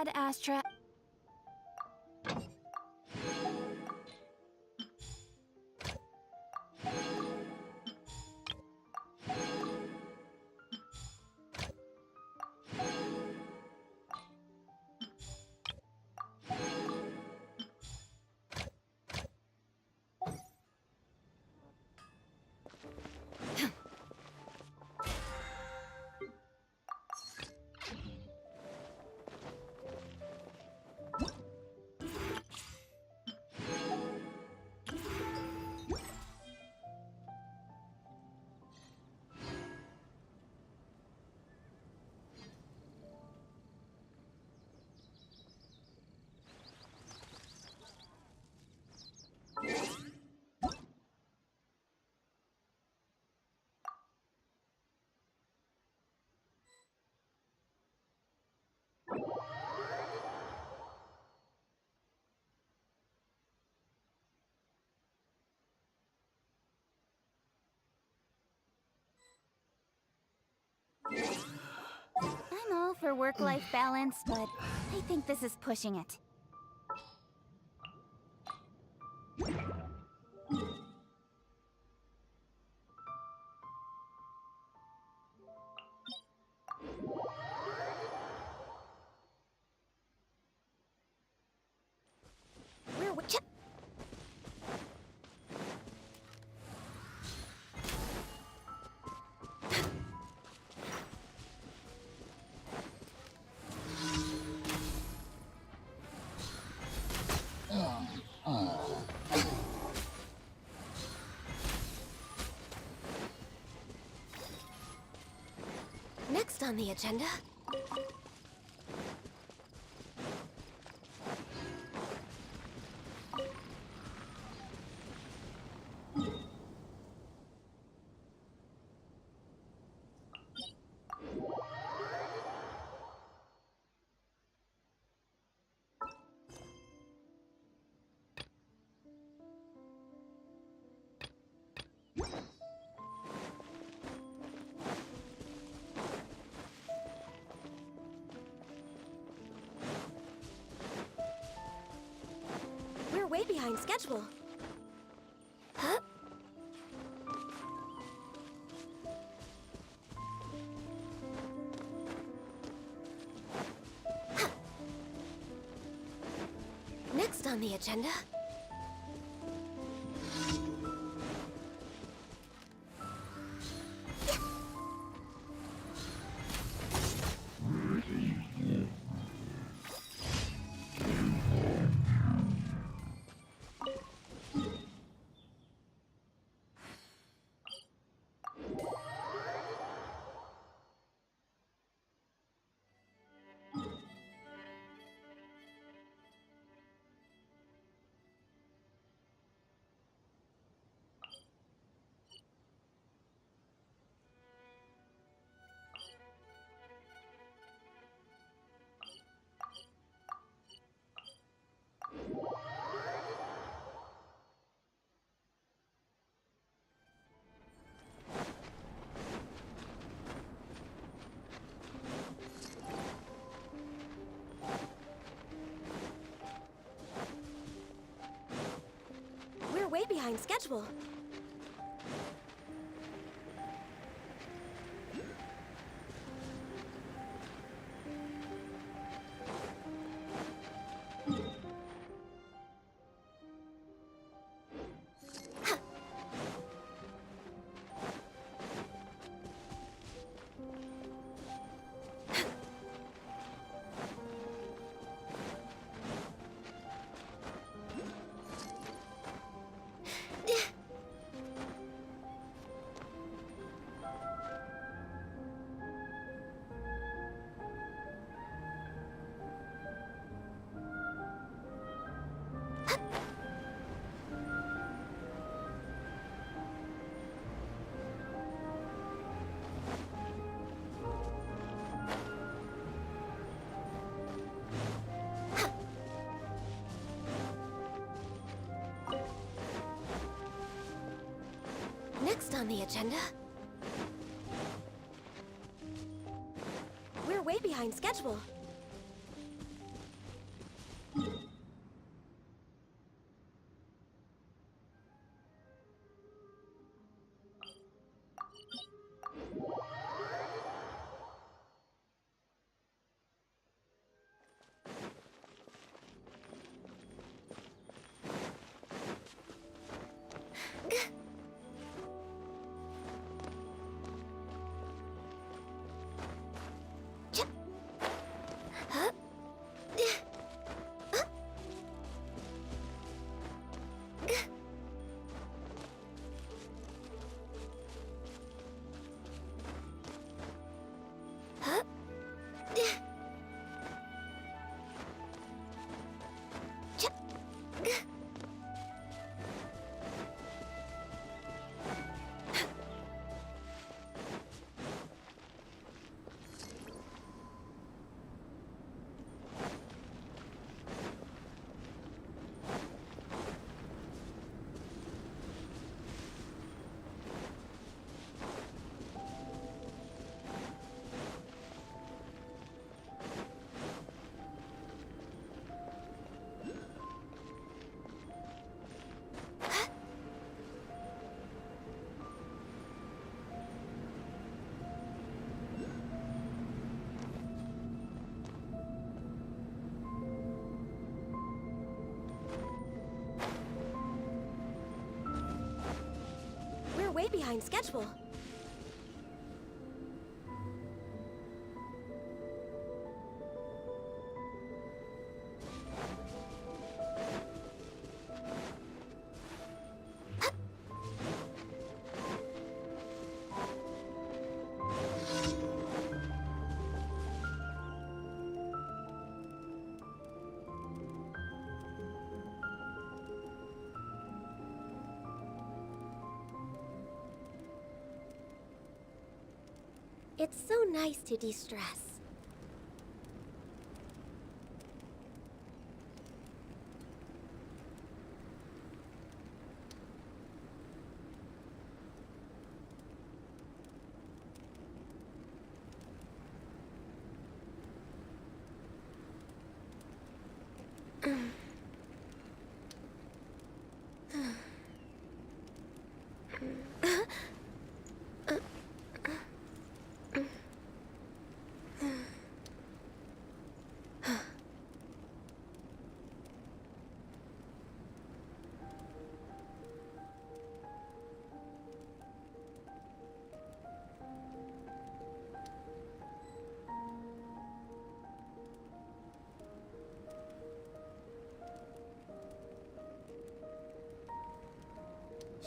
Ad Astra. I'm all for work-life balance, but I think this is pushing it. Next on the agenda... We're way behind schedule. Huh? Next on the agenda... We're way behind schedule. Next on the agenda... We're way behind schedule. behind schedule. It's so nice to de-stress.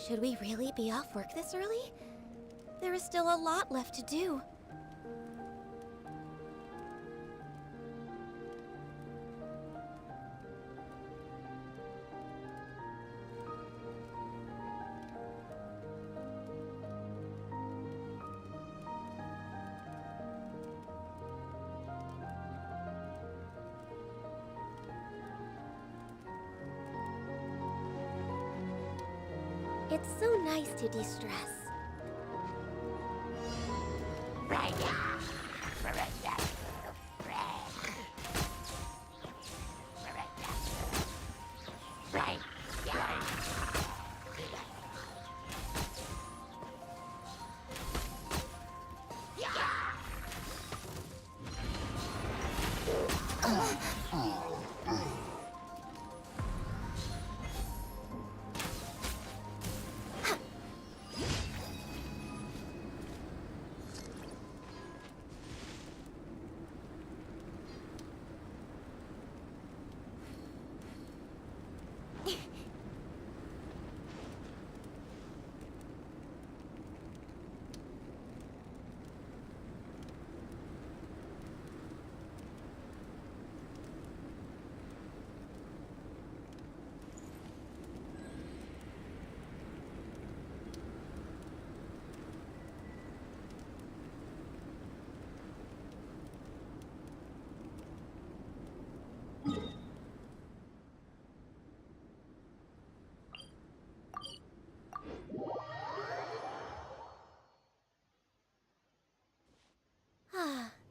Should we really be off work this early? There is still a lot left to do. It's so nice to de-stress.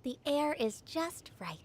The air is just right.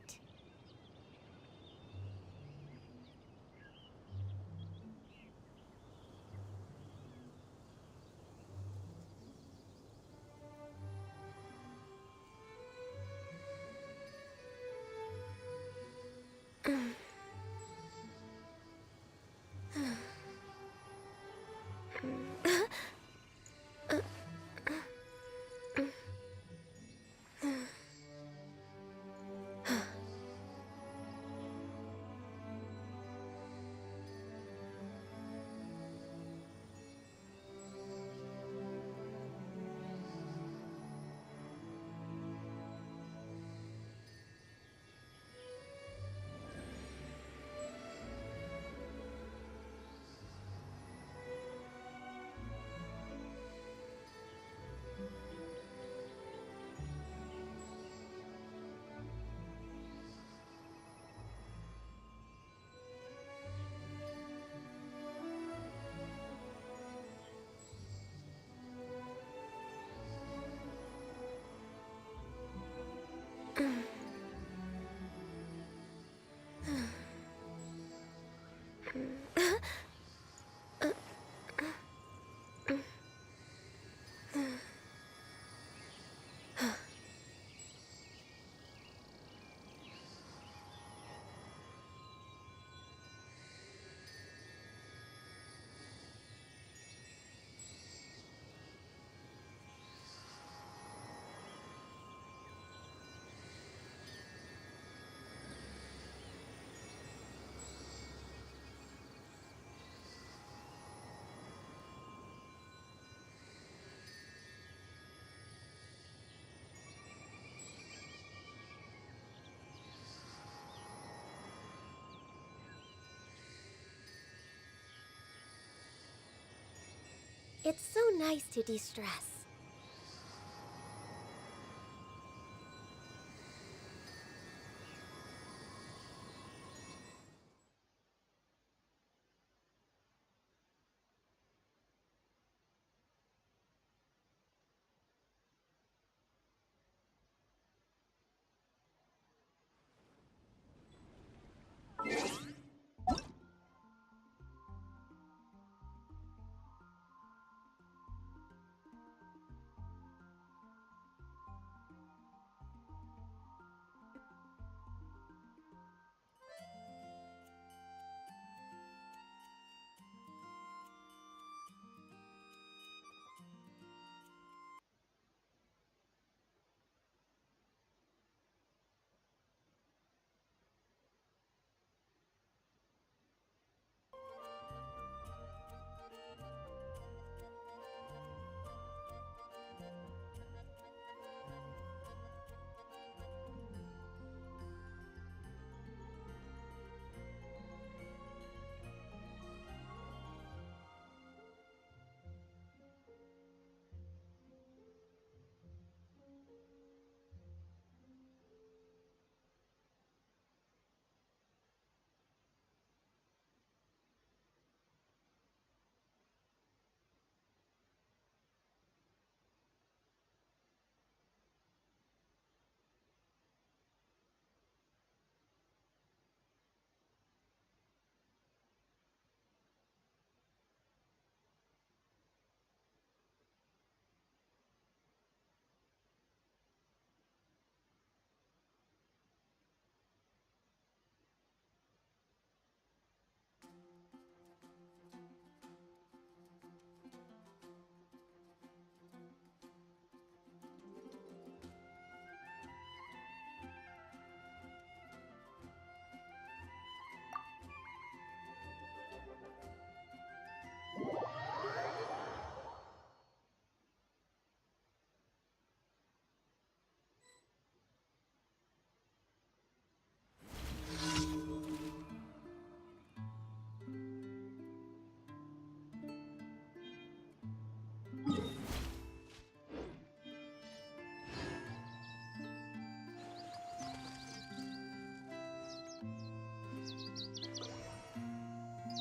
It's so nice to de-stress.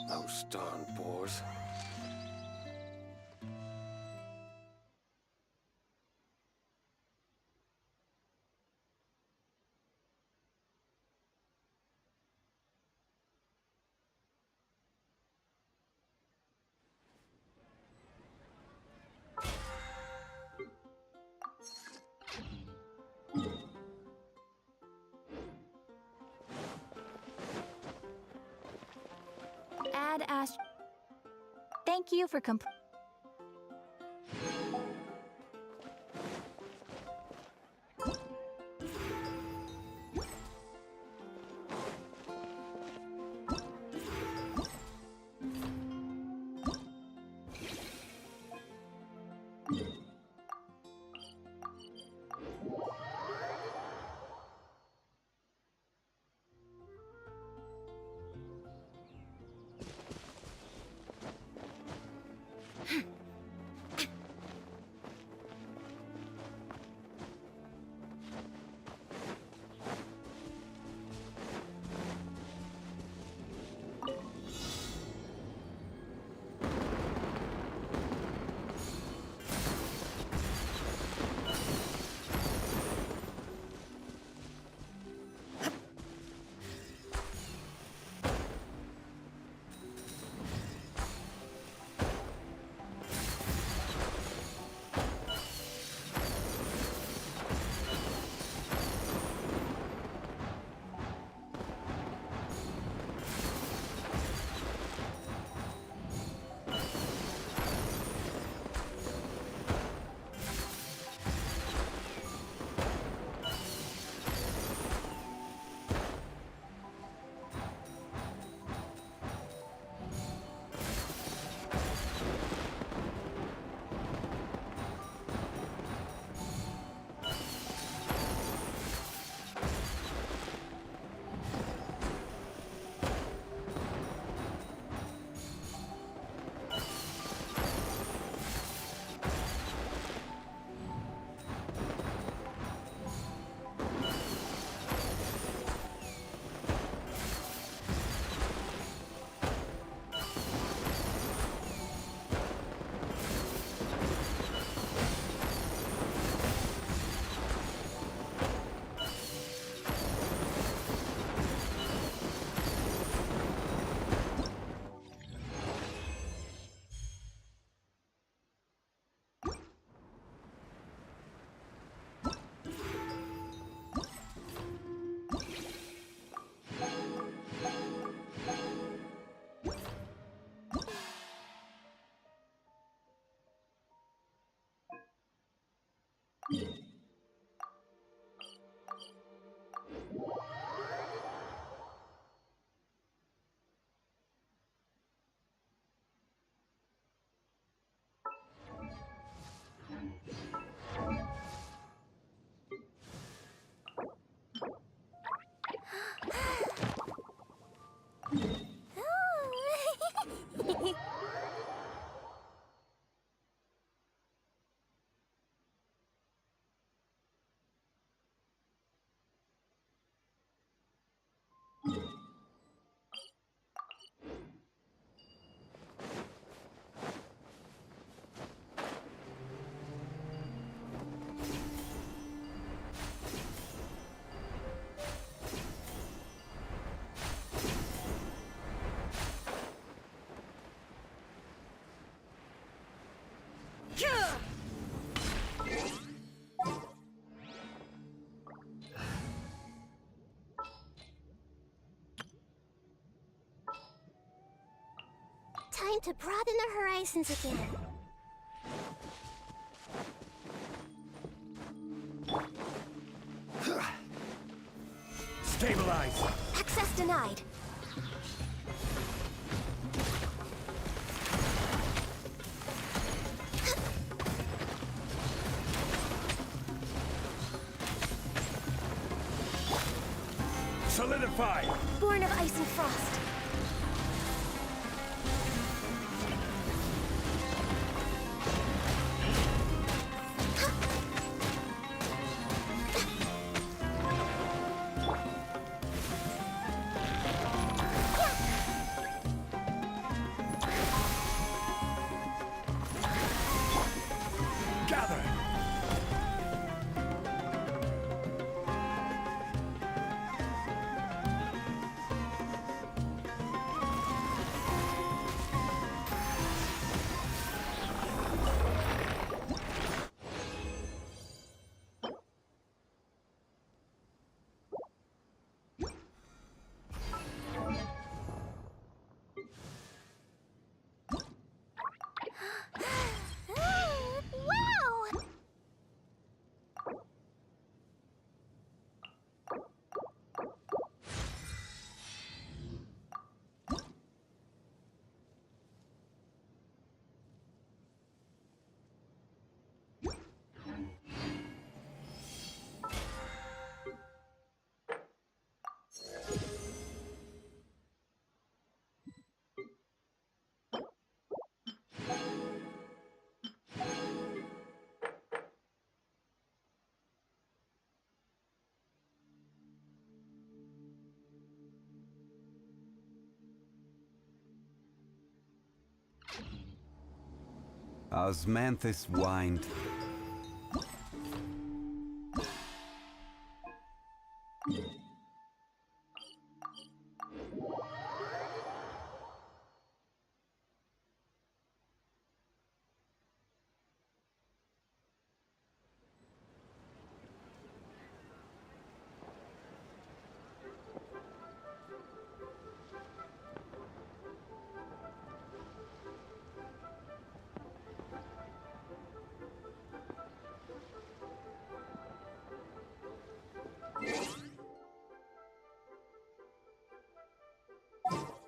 Those darn boars. Add Ash. Thank you for time to broaden our horizons again. Stabilize! Access denied. Solidify! Born of ice and frost. Gather! Wow! Osmanthus whined.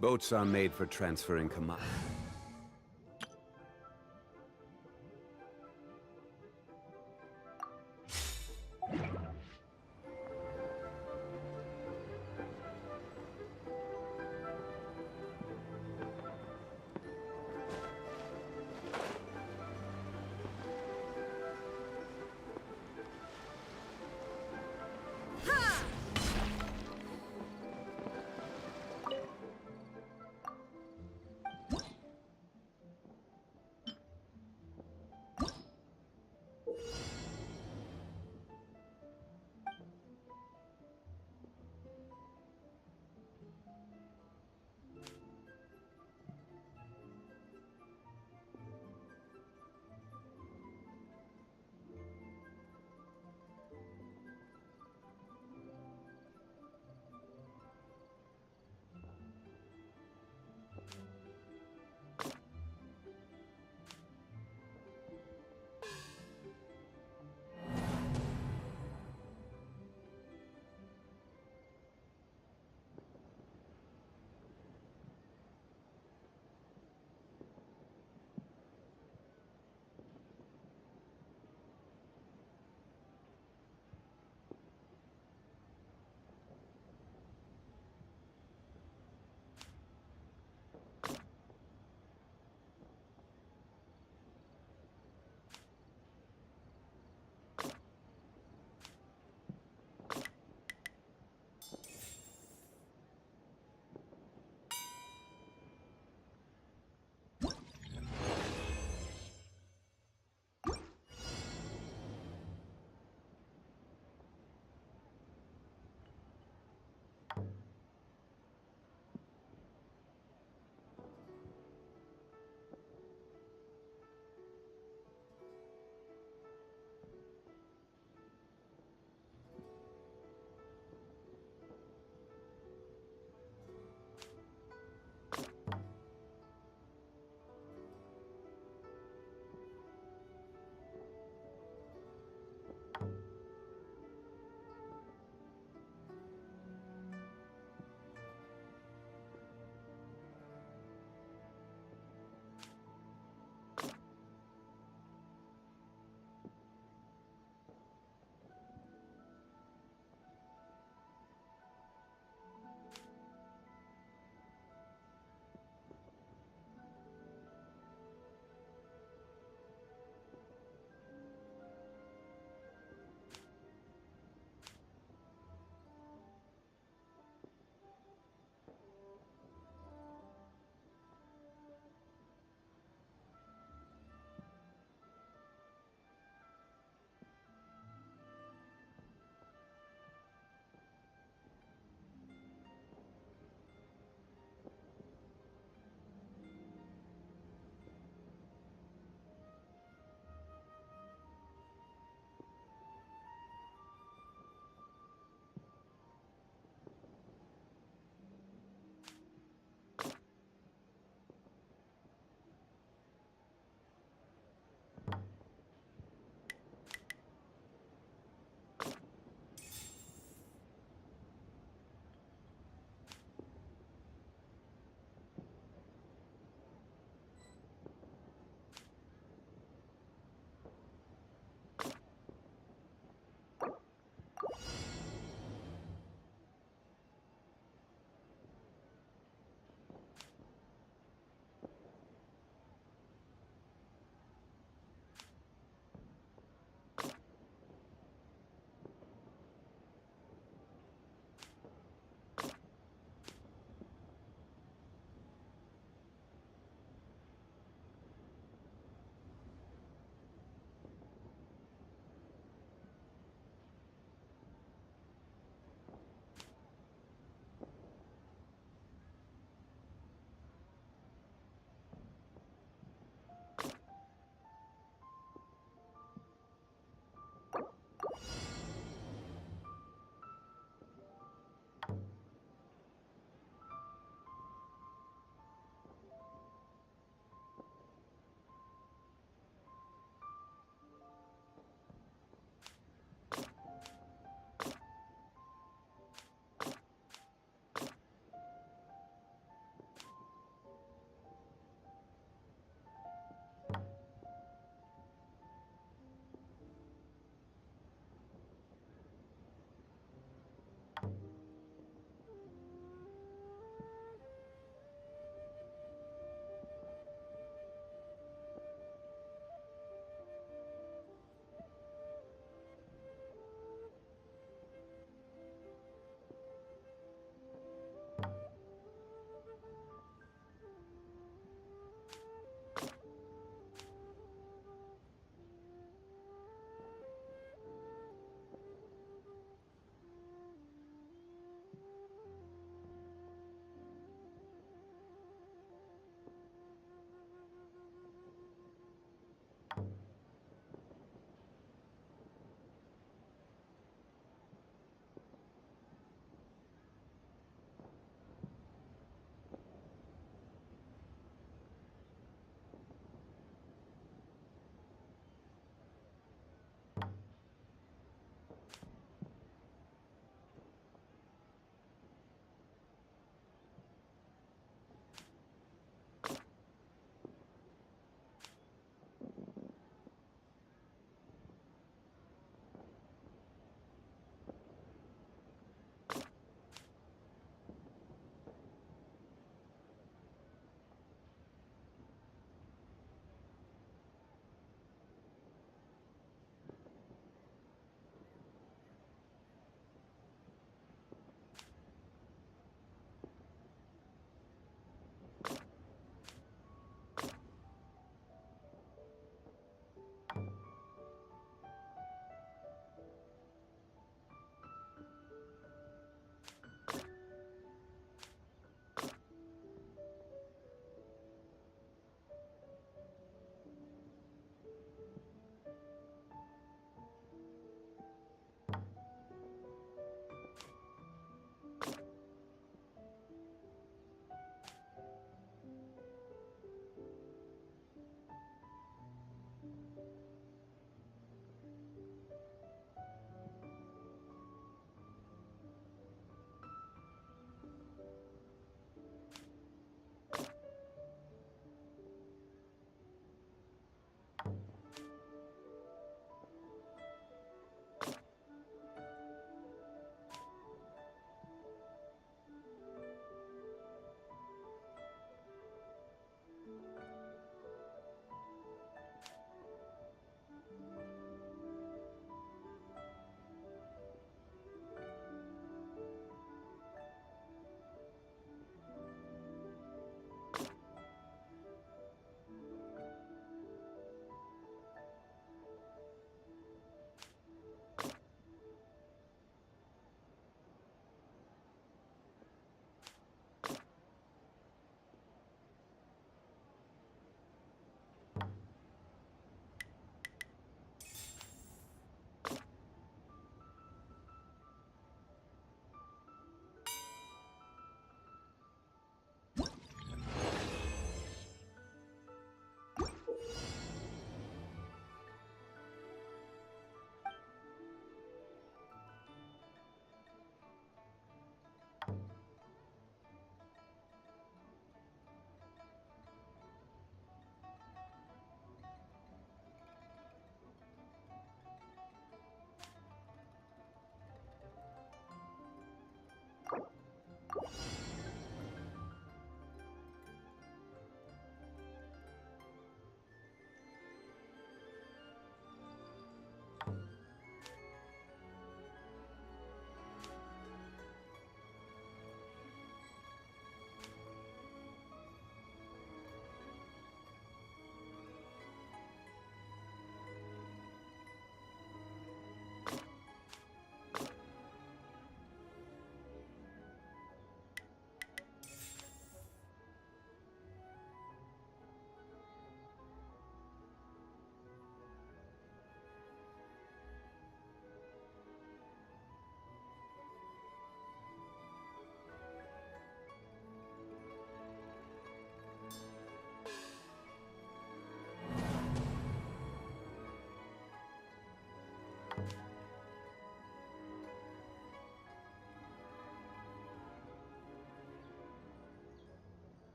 Boats are made for transferring commodities.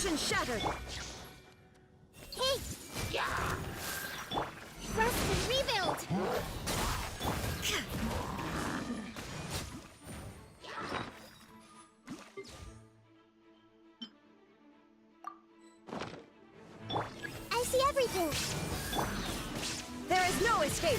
Vision shattered! Hey! Rest and rebuild! I see everything! There is no escape!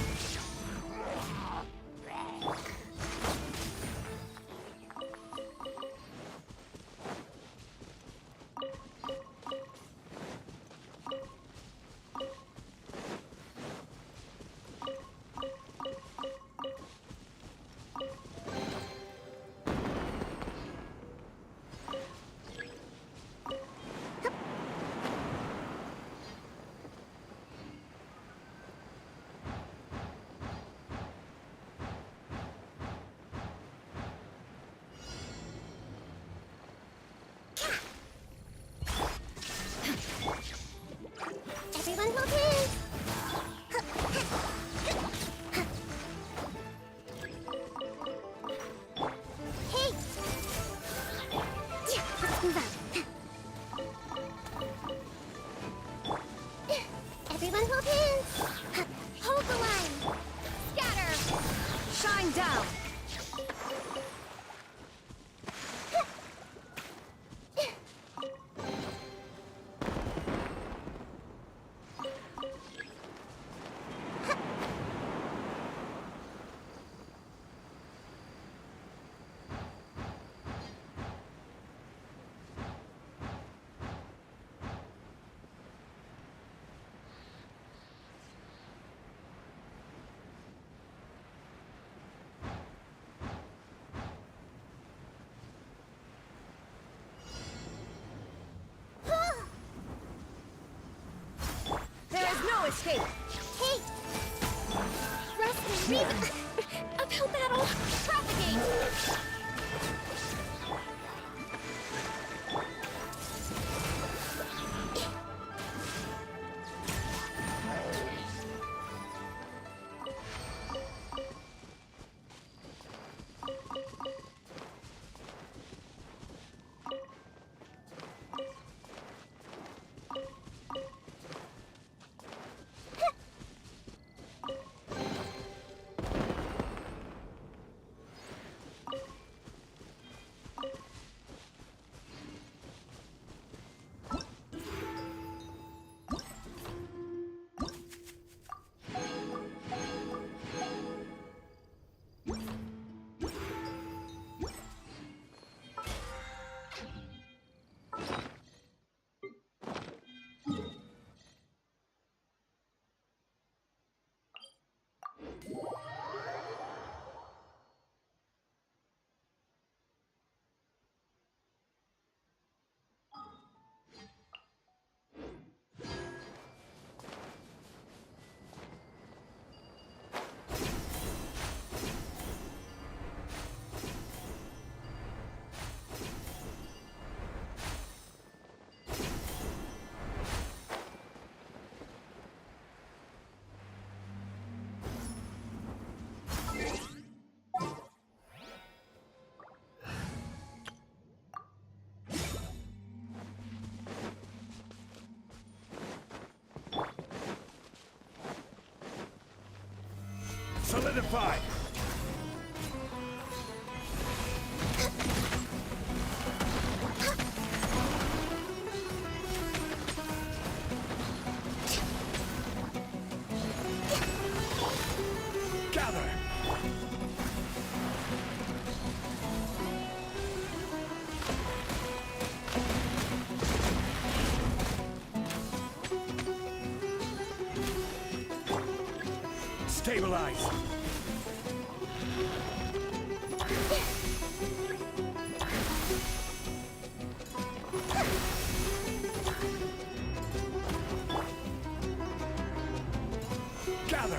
Everyone hold hands! Hey! Let's move on. Everyone hold hands! Hold the line! Scatter! Shine down! There is no escape! Hey! Rest and rebuild! Uphill battle! Propagate! Solidify! Gather! Stabilize! Gather!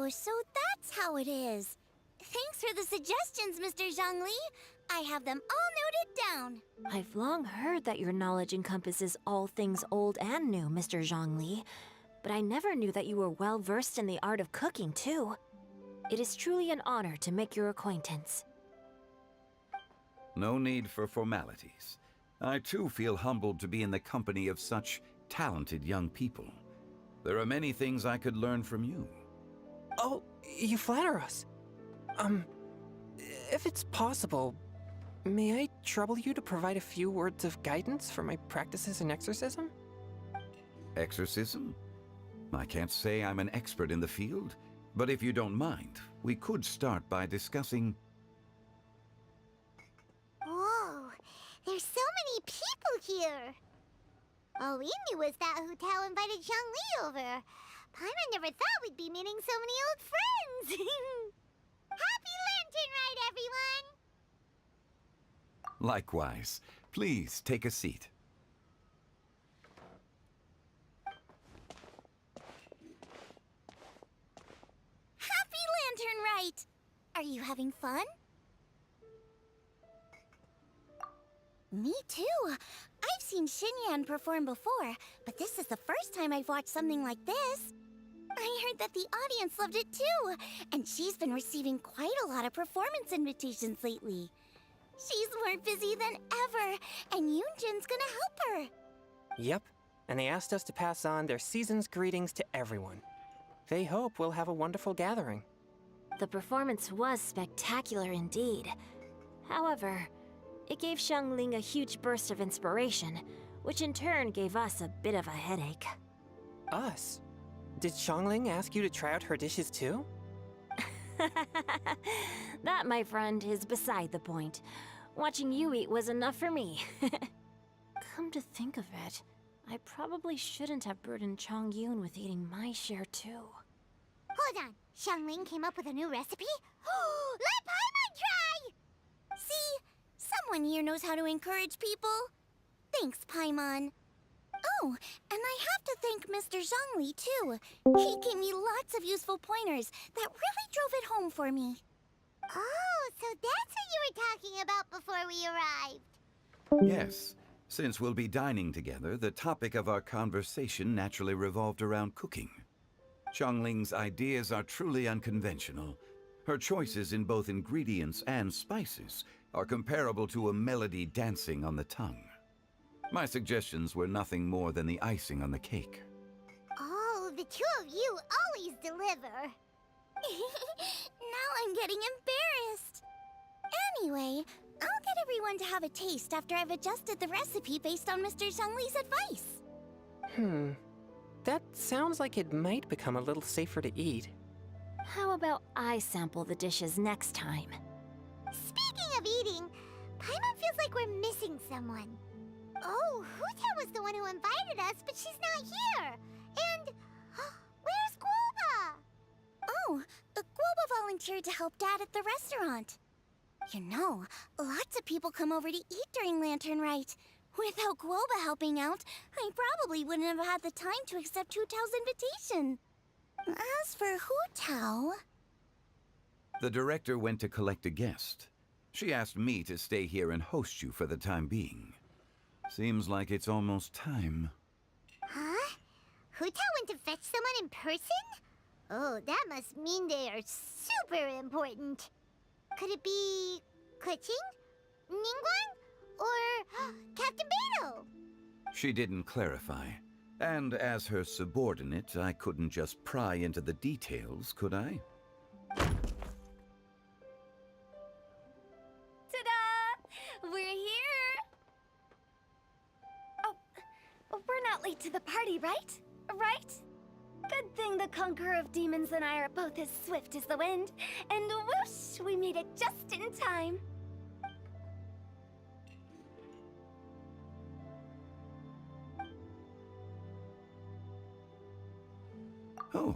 Oh, so that's how it is. Thanks for the suggestions, Mr. Zhongli. I have them all noted down. I've long heard that your knowledge encompasses all things old and new, Mr. Zhongli, but I never knew that you were well versed in the art of cooking, too. It is truly an honor to make your acquaintance. No need for formalities. I too feel humbled to be in the company of such talented young people. There are many things I could learn from you. Oh, you flatter us. If it's possible, may I trouble you to provide a few words of guidance for my practices in exorcism? Exorcism? I can't say I'm an expert in the field, but if you don't mind, we could start by discussing... Whoa, there's so many people here. All we knew was that Hu Tao invited Zhongli over. Paimon never thought we'd be meeting so many old friends. Happy Lantern Ride, everyone! Likewise. Please take a seat. Happy Lantern Rite! Are you having fun? Me too. I've seen Xinyan perform before, but this is the first time I've watched something like this. I heard that the audience loved it too, and she's been receiving quite a lot of performance invitations lately. She's more busy than ever, and Yoonjin's gonna help her. Yep, and they asked us to pass on their season's greetings to everyone. They hope we'll have a wonderful gathering. The performance was spectacular indeed. However, it gave Xiangling a huge burst of inspiration, which in turn gave us a bit of a headache. Us? Did Xiangling ask you to try out her dishes too? That, my friend, is beside the point. Watching you eat was enough for me. Come to think of it, I probably shouldn't have burdened Chongyun with eating my share too. Hold on, Xiangling came up with a new recipe? Let Paimon try! See? Someone here knows how to encourage people. Thanks, Paimon. Oh, and I have to thank Mr. Zhongli, too. He gave me lots of useful pointers that really drove it home for me. Oh, so that's what you were talking about before we arrived. Yes. Since we'll be dining together, the topic of our conversation naturally revolved around cooking. Xiangling's ideas are truly unconventional. Her choices in both ingredients and spices are comparable to a melody dancing on the tongue. My suggestions were nothing more than the icing on the cake. Oh, the two of you always deliver. Now I'm getting embarrassed. Anyway, I'll get everyone to have a taste after I've adjusted the recipe based on Mr. Zhongli's advice. That sounds like it might become a little safer to eat. How about I sample the dishes next time? Speaking of eating, Paimon feels like we're missing someone. Oh, Huta was the one who invited us, but she's not here. And where's Guoba? Oh, Guoba volunteered to help Dad at the restaurant. You know, lots of people come over to eat during Lantern Rite. Without Guoba helping out, I probably wouldn't have had the time to accept Hu Tao's invitation. As for Hu Tao... The director went to collect a guest. She asked me to stay here and host you for the time being. Seems like it's almost time. Huh? Huta went to fetch someone in person? Oh, that must mean they are super important. Could it be Keqing? Ningguang? Or Captain Beidou? She didn't clarify. And as her subordinate, I couldn't just pry into the details, could I? Ta-da! We're here! Oh, we're not late to the party, right? Right? Good thing the Conqueror of Demons and I are both as swift as the wind. And whoosh, we made it just in time. Oh.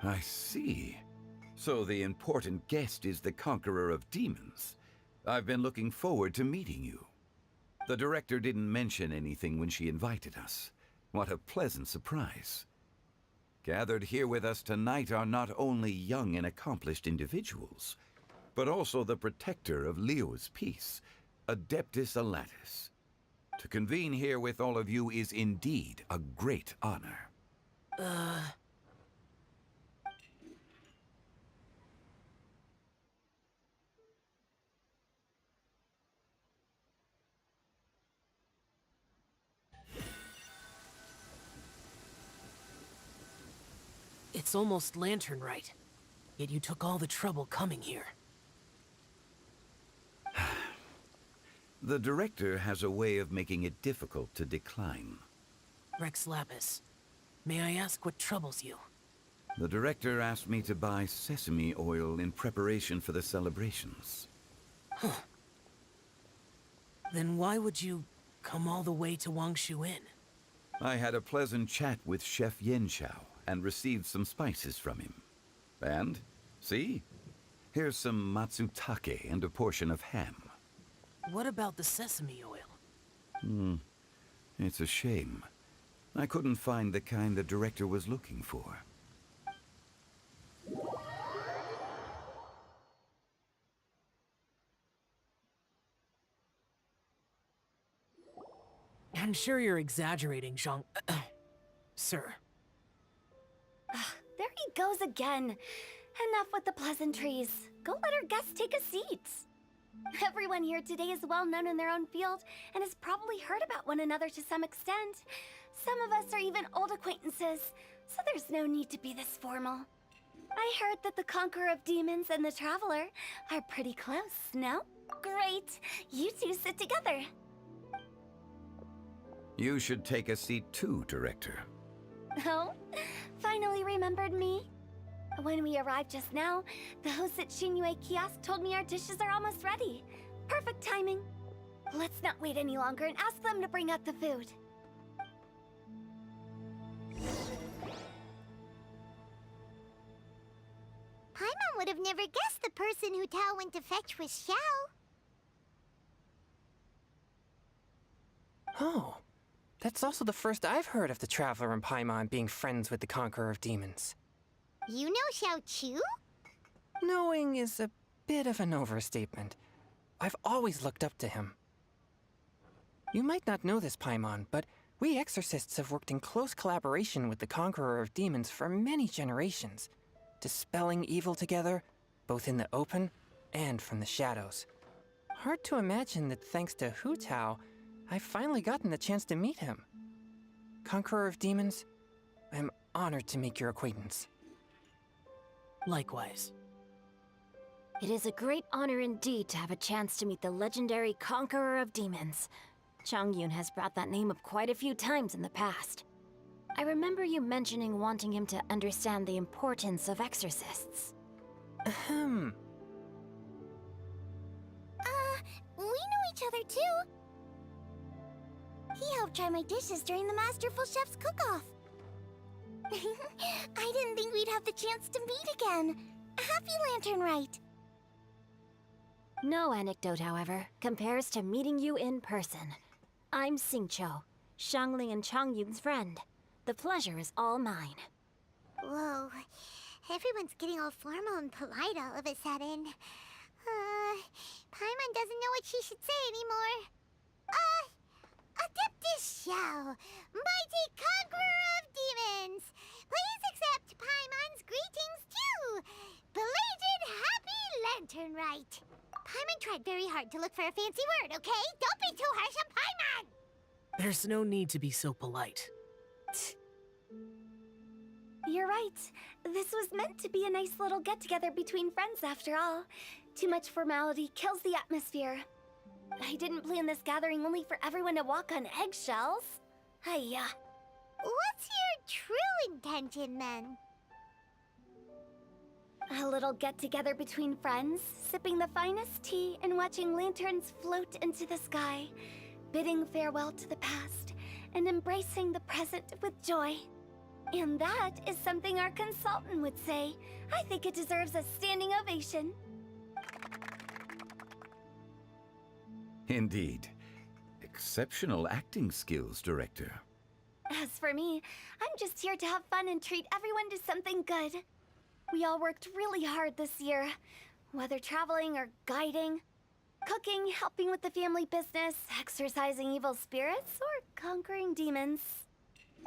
I see. So the important guest is the Conqueror of Demons. I've been looking forward to meeting you. The director didn't mention anything when she invited us. What a pleasant surprise. Gathered here with us tonight are not only young and accomplished individuals, but also the protector of Leo's peace, Adeptus Alatus. To convene here with all of you is indeed a great honor. It's almost lantern right. Yet you took all the trouble coming here. The director has a way of making it difficult to decline. Rex Lapis, may I ask what troubles you? The director asked me to buy sesame oil in preparation for the celebrations. Then why would you come all the way to Wangshu Inn? I had a pleasant chat with Chef Yenshao and received some spices from him. And, see? Here's some matsutake and a portion of ham. What about the sesame oil? It's a shame. I couldn't find the kind the director was looking for. I'm sure you're exaggerating, Zhang... Sir. There he goes again. Enough with the pleasantries. Go let our guests take a seat. Everyone here today is well known in their own field and has probably heard about one another to some extent. Some of us are even old acquaintances, so there's no need to be this formal. I heard that the Conqueror of Demons and the Traveler are pretty close, no? Great. You two sit together. You should take a seat too, Director. Oh? Finally remembered me? When we arrived just now, the hosts at Xinyue Kiosk told me our dishes are almost ready. Perfect timing. Let's not wait any longer and ask them to bring out the food. Paimon would have never guessed the person who Tao went to fetch was Xiao. Oh, that's also the first I've heard of the Traveler and Paimon being friends with the Conqueror of Demons. You know Xiao Chu? Knowing is a bit of an overstatement. I've always looked up to him. You might not know this, Paimon, but we exorcists have worked in close collaboration with the Conqueror of Demons for many generations, dispelling evil together, both in the open and from the shadows. Hard to imagine that thanks to Hu Tao, I've finally gotten the chance to meet him. Conqueror of Demons, I'm honored to make your acquaintance. Likewise. It is a great honor indeed to have a chance to meet the legendary Conqueror of Demons. Changyun has brought that name up quite a few times in the past. I remember you mentioning wanting him to understand the importance of exorcists. Ahem. We know each other too. He helped try my dishes during the Masterful Chef's cook-off. I didn't think we'd have the chance to meet again. Happy Lantern Rite. No anecdote, however, compares to meeting you in person. I'm Xingqiu, Xiangling and Changyun's friend. The pleasure is all mine. Whoa. Everyone's getting all formal and polite all of a sudden. Paimon doesn't know what she should say anymore. Adeptus Xiao, mighty conqueror of demons, please accept Paimon's greetings too. Belated Happy Lantern Rite. Paimon tried very hard to look for a fancy word, okay? Don't be too harsh on Paimon! There's no need to be so polite. You're right. This was meant to be a nice little get-together between friends after all. Too much formality kills the atmosphere. I didn't plan this gathering only for everyone to walk on eggshells. Hiya. What's your true intention, then? A little get-together between friends, sipping the finest tea and watching lanterns float into the sky, bidding farewell to the past and embracing the present with joy. And that is something our consultant would say. I think it deserves a standing ovation. Indeed. Exceptional acting skills, Director. As for me, I'm just here to have fun and treat everyone to something good. We all worked really hard this year, whether traveling or guiding, cooking, helping with the family business, exorcising evil spirits, or conquering demons.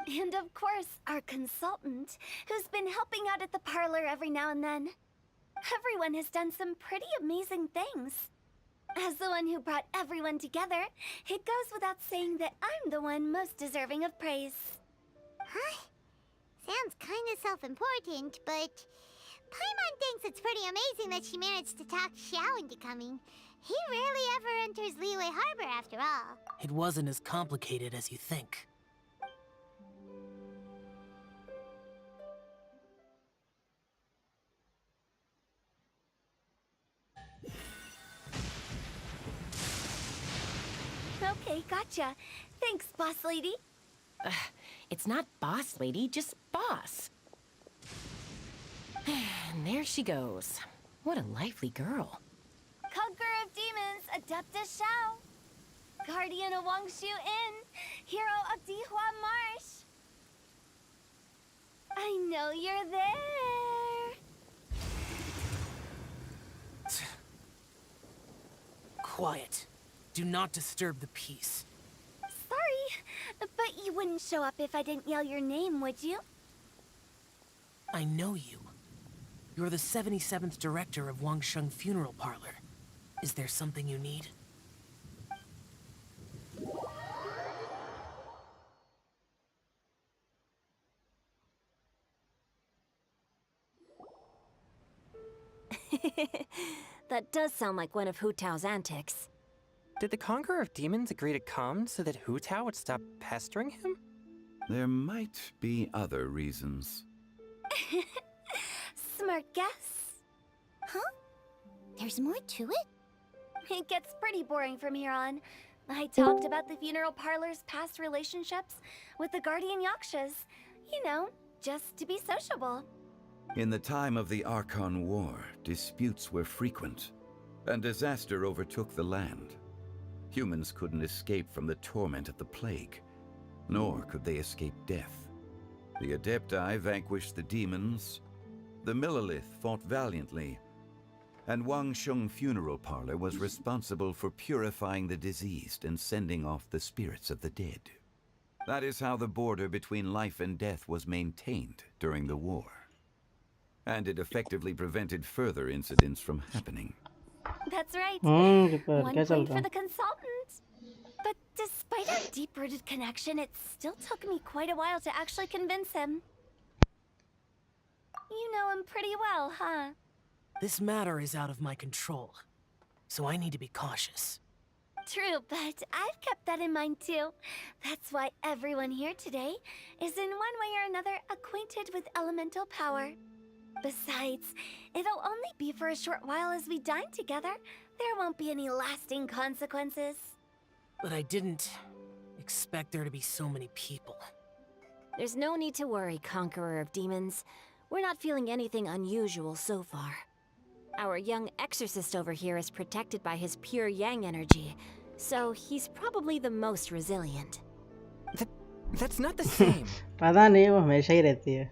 And of course, our consultant, who's been helping out at the parlor every now and then. Everyone has done some pretty amazing things. As the one who brought everyone together, it goes without saying that I'm the one most deserving of praise. Huh? Sounds kind of self-important, but Paimon thinks it's pretty amazing that she managed to talk Xiao into coming. He rarely ever enters Liyue Harbor after all. It wasn't as complicated as you think. Okay, gotcha. Thanks, boss lady. It's not boss lady, just boss. And there she goes. What a lively girl. Conqueror of demons, Adeptus Xiao. Guardian of Wangshu Inn, hero of Dihua Marsh. I know you're there. Quiet. Do not disturb the peace. Sorry, but you wouldn't show up if I didn't yell your name, would you? I know you. You're the 77th director of Wangsheng Funeral Parlor. Is there something you need? That does sound like one of Hu Tao's antics. Did the Conqueror of Demons agree to come so that Hu Tao would stop pestering him? There might be other reasons. Smart guess. Huh? There's more to it? It gets pretty boring from here on. I talked about the funeral parlor's past relationships with the guardian yakshas. You know, just to be sociable. In the time of the Archon War, disputes were frequent, and disaster overtook the land. Humans couldn't escape from the torment of the plague, nor could they escape death. The Adepti vanquished the demons, the Millelith fought valiantly, and Wangsheng Funeral Parlor was responsible for purifying the diseased and sending off the spirits of the dead. That is how the border between life and death was maintained during the war. And it effectively prevented further incidents from happening. That's right. पर One क्या चल point रहा for the consultant. But despite our deep-rooted connection, it still took me quite a while to actually convince him. You know him pretty well, huh? This matter is out of my control, so I need to be cautious. True, but I've kept that in mind too. That's why everyone here today is in one way or another acquainted with elemental power. Besides, it'll only be for a short while as we dine together. There won't be any lasting consequences. But I didn't expect there to be so many people. There's no need to worry, Conqueror of Demons. We're not feeling anything unusual so far. Our young exorcist over here is protected by his pure yang energy, so he's probably the most resilient. That's not the same. पता नहीं वो हमेशा ही रहती है.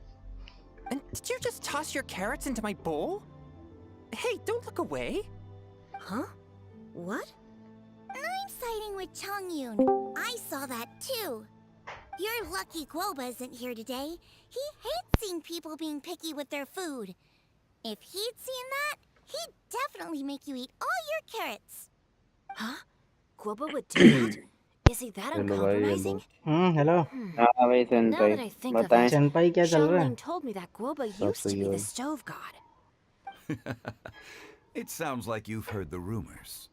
And did you just toss your carrots into my bowl? Hey, don't look away. Huh? What? I'm siding with Chongyun. I saw that too. You're lucky Guoba isn't here today. He hates seeing people being picky with their food. If he'd seen that, he'd definitely make you eat all your carrots. Huh? Guoba would do that? Is he that uncompromising? Hello. हाँ भाई Now that I सेंpai think of बताएं it, Senpai क्या चल रहा है? Xiangling told me that Guoba used to be the stove god. It sounds like you've heard the rumors.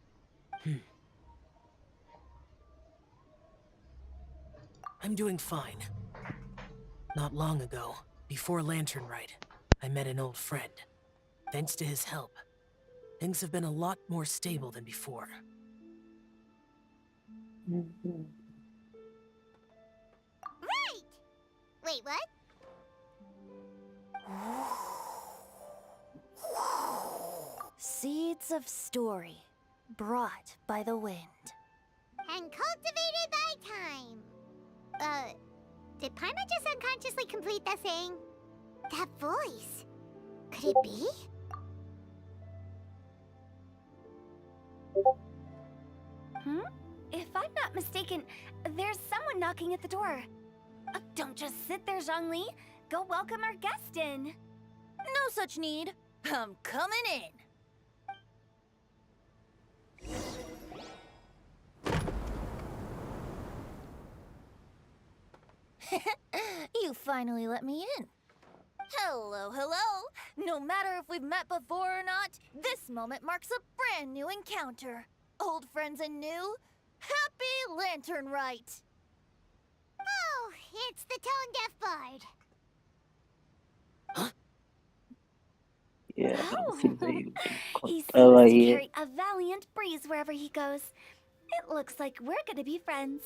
I'm doing fine. Not long ago, before Lantern Rite, I met an old friend. Thanks to his help, things have been a lot more stable than before. Right! Wait, what? Seeds of story, brought by the wind. And cultivated by time. Did Paimon just unconsciously complete that thing? That voice. Could it be? If I'm not mistaken, there's someone knocking at the door. Don't just sit there, Zhongli. Go welcome our guest in. No such need. I'm coming in. You finally let me in. Hello, hello. No matter if we've met before or not, this moment marks a brand new encounter. Old friends and new. Happy Lantern Rite. Oh, it's the Tone Deaf Bard. Yeah, seems like He kota lah seems to ye. carry a valiant breeze wherever he goes. It looks like we're gonna be friends.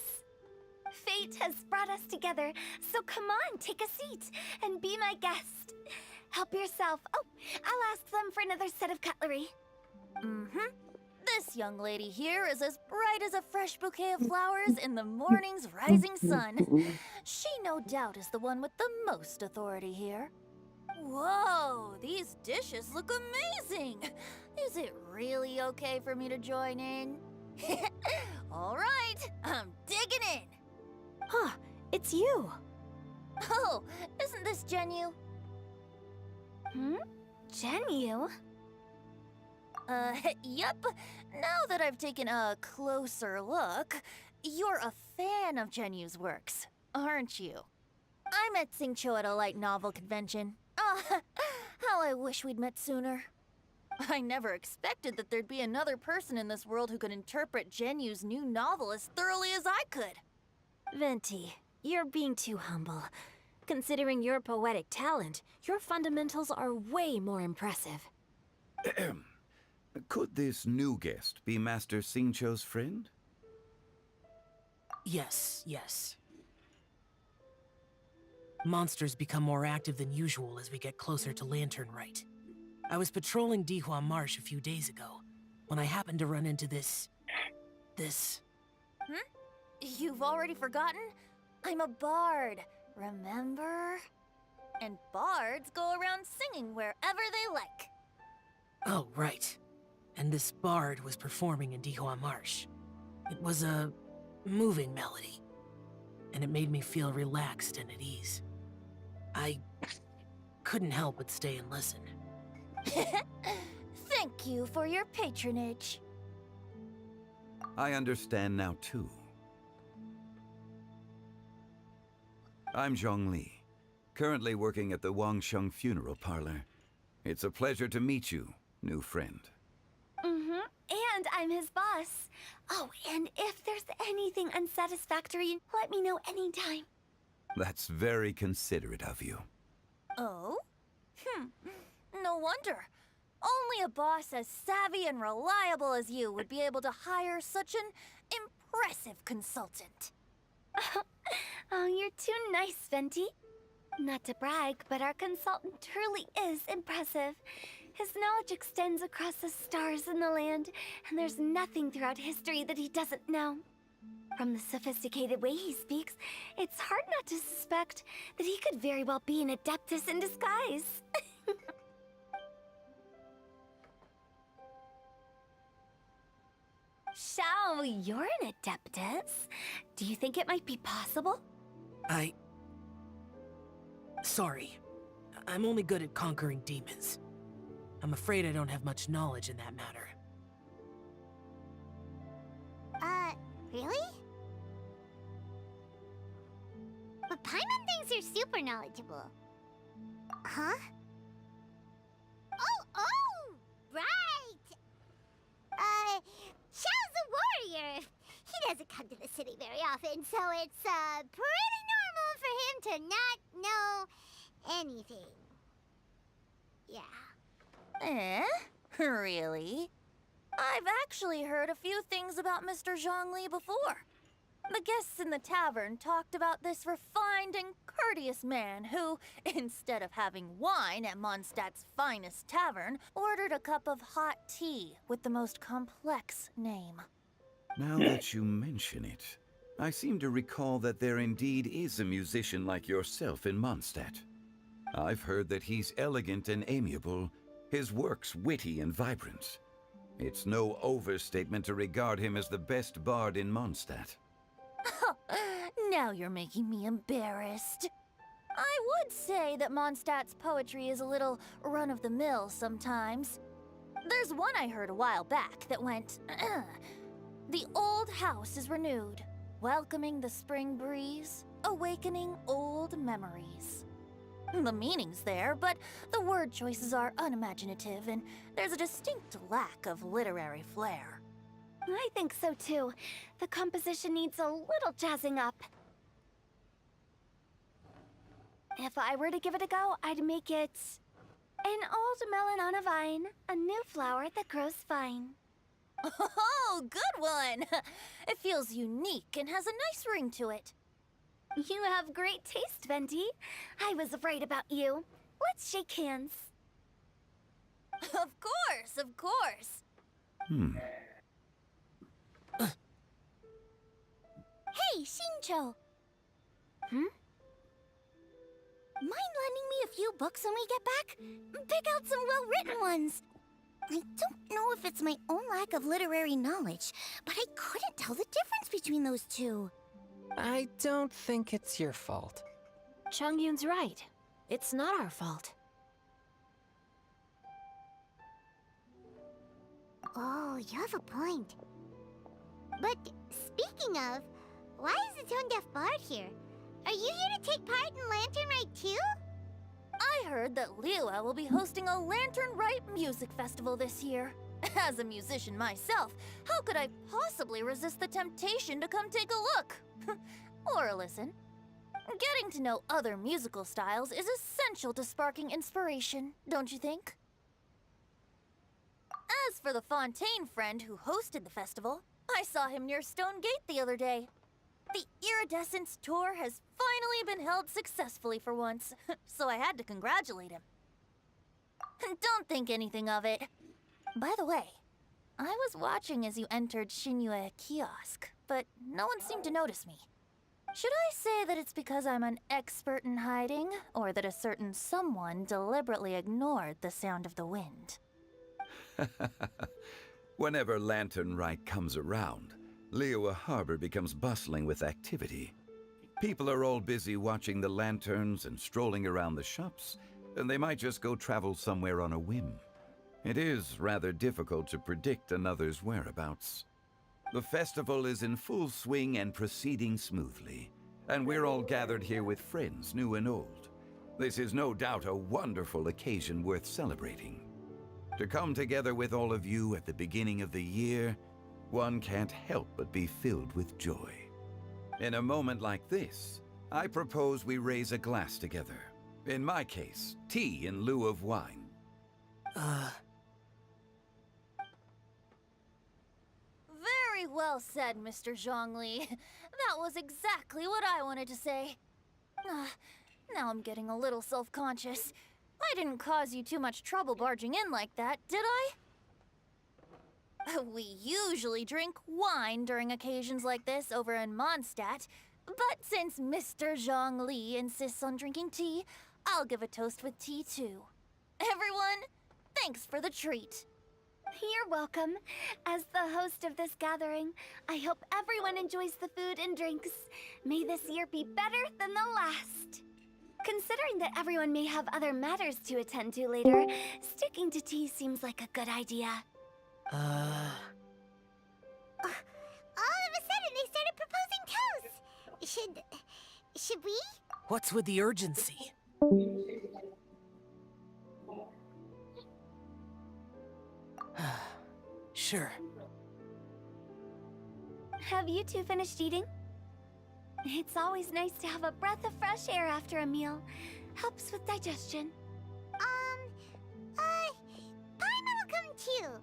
Fate has brought us together, so come on, take a seat and be my guest. Help yourself. Oh, I'll ask them for another set of cutlery. This young lady here is as bright as a fresh bouquet of flowers in the morning's rising sun. She no doubt is the one with the most authority here. Whoa, these dishes look amazing. Is it really okay for me to join in? All right, I'm digging in. Huh, it's you. Oh, isn't this Genu? Genu? Yep. Now that I've taken a closer look, you're a fan of Genu's works, aren't you? I met Xingqiu at a light novel convention. How I wish we'd met sooner. I never expected that there'd be another person in this world who could interpret Genu's new novel as thoroughly as I could. Venti, you're being too humble. Considering your poetic talent, your fundamentals are way more impressive. Could this new guest be Master Xingqiu's friend? Yes, yes. Monsters become more active than usual as we get closer to Lantern Rite. I was patrolling Dihua Marsh a few days ago when I happened to run into this. You've already forgotten? I'm a bard, remember? And bards go around singing wherever they like. Oh, right. And this bard was performing in Dihua Marsh. It was a moving melody, and it made me feel relaxed and at ease. I couldn't help but stay and listen. Thank you for your patronage. I understand now, too. I'm Zhongli, currently working at the Wangsheng Funeral Parlor. It's a pleasure to meet you, new friend. And I'm his boss. Oh, and if there's anything unsatisfactory, let me know anytime. That's very considerate of you. Oh? No wonder. Only a boss as savvy and reliable as you would be able to hire such an impressive consultant. Oh, you're too nice, Venti. Not to brag, but our consultant truly is impressive. His knowledge extends across the stars and the land, and there's nothing throughout history that he doesn't know. From the sophisticated way he speaks, it's hard not to suspect that he could very well be an adeptus in disguise. Shao, you're an adeptus. Do you think it might be possible? Sorry. I'm only good at conquering demons. I'm afraid I don't have much knowledge in that matter. Really? But Paimon thinks you're super knowledgeable. Huh? Oh, right! Xiao's a warrior. He doesn't come to the city very often, so it's, pretty normal for him to not know anything. Yeah. Really? I've actually heard a few things about Mr. Zhongli before. The guests in the tavern talked about this refined and courteous man who, instead of having wine at Mondstadt's finest tavern, ordered a cup of hot tea with the most complex name. Now that you mention it, I seem to recall that there indeed is a musician like yourself in Mondstadt. I've heard that he's elegant and amiable, his works witty and vibrant. It's no overstatement to regard him as the best bard in Mondstadt. Now you're making me embarrassed. I would say that Mondstadt's poetry is a little run-of-the-mill sometimes. There's one I heard a while back that went, "The old house is renewed, welcoming the spring breeze, awakening old memories." The meaning's there, but the word choices are unimaginative, and there's a distinct lack of literary flair. I think so too. The composition needs a little jazzing up. If I were to give it a go, I'd make it an old melon on a vine, a new flower that grows fine. Oh, good one! It feels unique and has a nice ring to it. You have great taste, Venti. I was afraid about you. Let's shake hands. Of course, of course. Hey, Shincho! Mind lending me a few books when we get back? Pick out some well-written ones. I don't know if it's my own lack of literary knowledge, but I couldn't tell the difference between those two. I don't think it's your fault. Chongyun's right. It's not our fault. Oh, you have a point. But speaking of, why is the Tone Deaf Bard here? Are you here to take part in Lantern Rite too? I heard that Liua will be hosting a Lantern Rite music festival this year. As a musician myself, how could I possibly resist the temptation to come take a look? Or listen. Getting to know other musical styles is essential to sparking inspiration, don't you think? As for the Fontaine friend who hosted the festival, I saw him near Stone Gate the other day. The Iridescence tour has finally been held successfully for once, so I had to congratulate him. Don't think anything of it. By the way, I was watching as you entered Shinyue Kiosk, but no one seemed to notice me. Should I say that it's because I'm an expert in hiding, or that a certain someone deliberately ignored the sound of the wind? Whenever Lantern Rite comes around, Liua Harbor becomes bustling with activity. People are all busy watching the lanterns and strolling around the shops, and they might just go travel somewhere on a whim. It is rather difficult to predict another's whereabouts. The festival is in full swing and proceeding smoothly, and we're all gathered here with friends, new and old. This is no doubt a wonderful occasion worth celebrating. To come together with all of you at the beginning of the year, one can't help but be filled with joy. In a moment like this, I propose we raise a glass together. In my case, tea in lieu of wine. Very well said, Mr. Zhongli. That was exactly what I wanted to say. Now I'm getting a little self-conscious. I didn't cause you too much trouble barging in like that, did I? We usually drink wine during occasions like this over in Mondstadt, but since Mr. Zhongli insists on drinking tea, I'll give a toast with tea too. Everyone, thanks for the treat. You're welcome. As the host of this gathering, I hope everyone enjoys the food and drinks. May this year be better than the last. Considering that everyone may have other matters to attend to later, sticking to tea seems like a good idea. All of a sudden, they started proposing toasts. Should we? What's with the urgency? Sure. Have you two finished eating? It's always nice to have a breath of fresh air after a meal. Helps with digestion. Paimon will come too.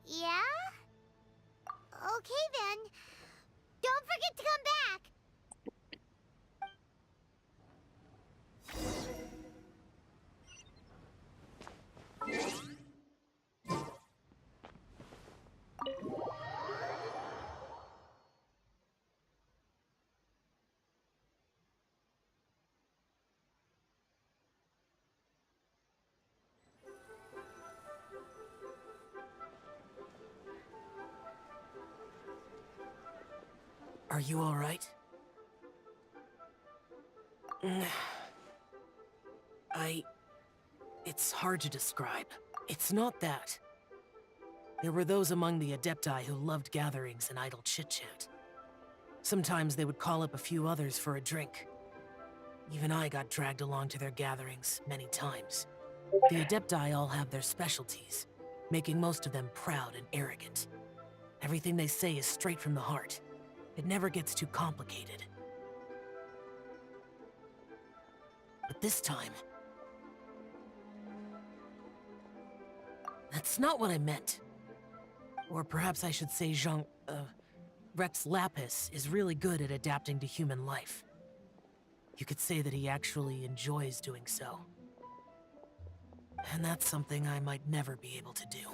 Yeah? Okay then. Don't forget to come back. Are you alright? It's hard to describe. It's not that. There were those among the Adepti who loved gatherings and idle chit-chat. Sometimes they would call up a few others for a drink. Even I got dragged along to their gatherings many times. The Adepti all have their specialties, making most of them proud and arrogant. Everything they say is straight from the heart. It never gets too complicated. But this time... That's not what I meant. Or perhaps I should say Rex Lapis is really good at adapting to human life. You could say that he actually enjoys doing so. And that's something I might never be able to do.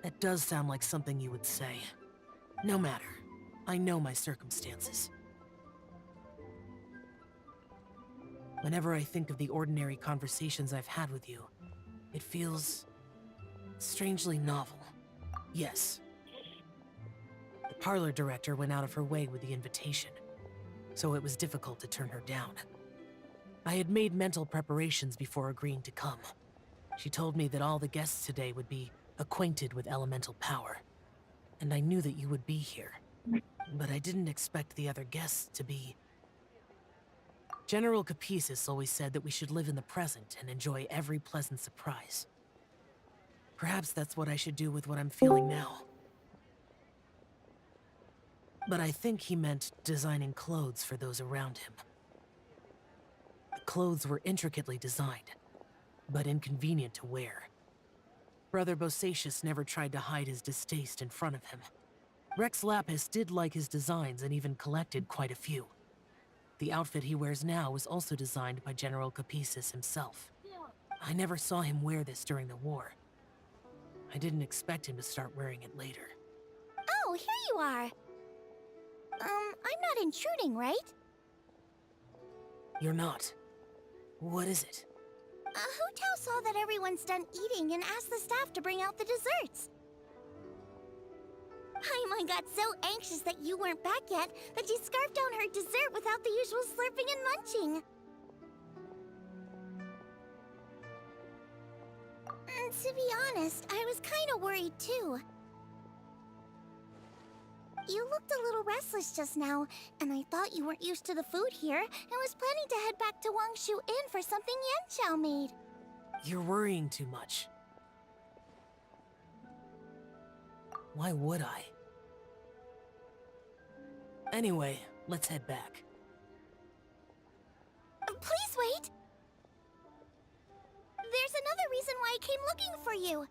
That does sound like something you would say. No matter. I know my circumstances. Whenever I think of the ordinary conversations I've had with you, it feels strangely novel. Yes. The parlor director went out of her way with the invitation, so it was difficult to turn her down. I had made mental preparations before agreeing to come. She told me that all the guests today would be acquainted with elemental power, and I knew that you would be here. But I didn't expect the other guests to be... General Capisis always said that we should live in the present and enjoy every pleasant surprise. Perhaps that's what I should do with what I'm feeling now. But I think he meant designing clothes for those around him. The clothes were intricately designed, but inconvenient to wear. Brother Bosacius never tried to hide his distaste in front of him. Rex Lapis did like his designs and even collected quite a few. The outfit he wears now was also designed by General Capisis himself. I never saw him wear this during the war. I didn't expect him to start wearing it later. Oh, here you are. I'm not intruding, right? You're not. What is it? Hu Tao saw that everyone's done eating and asked the staff to bring out the desserts. Paimon got so anxious that you weren't back yet that she scarfed down her dessert without the usual slurping and munching. To be honest, I was kind of worried too. You looked a little restless just now, and I thought you weren't used to the food here and was planning to head back to Wangshu Inn for something Yanchao made. You're worrying too much. Why would I? Anyway, let's head back. Please wait! There's another reason why I came looking for you.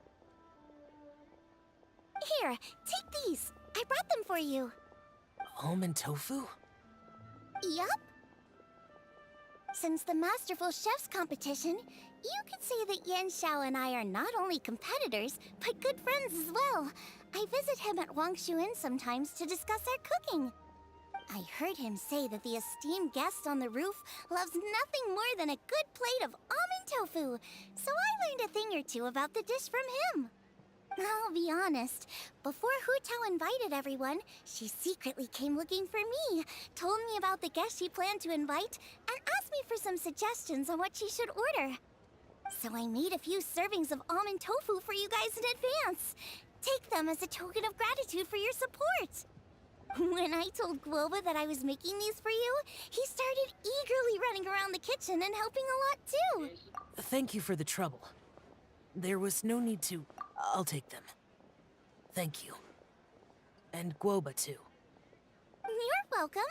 Here, take these. I brought them for you. Almond tofu? Yup. Since the Masterful Chef's competition, you could say that Yanshao and I are not only competitors, but good friends as well. I visit him at Wangshu Inn sometimes to discuss our cooking. I heard him say that the esteemed guest on the roof loves nothing more than a good plate of almond tofu, so I learned a thing or two about the dish from him. I'll be honest, before Hu Tao invited everyone, she secretly came looking for me, told me about the guests she planned to invite, and asked me for some suggestions on what she should order. So I made a few servings of almond tofu for you guys in advance. Take them as a token of gratitude for your support. When I told Guoba that I was making these for you, he started eagerly running around the kitchen and helping a lot too. Thank you for the trouble. There was no need to... I'll take them. Thank you. And Guoba too. You're welcome.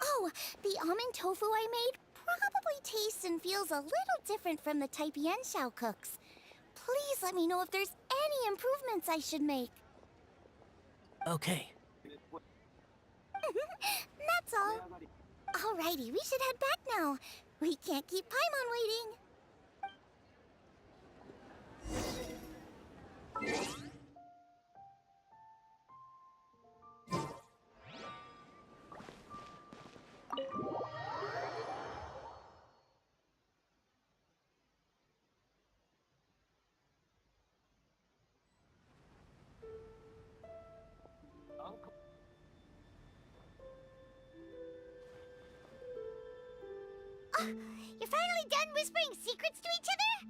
Oh, the almond tofu I made probably tastes and feels a little different from the type Yanshao cooks. Please let me know if there's any improvements I should make. Okay. That's all. Alrighty, we should head back now. We can't keep Paimon waiting. You're finally done whispering secrets to each other?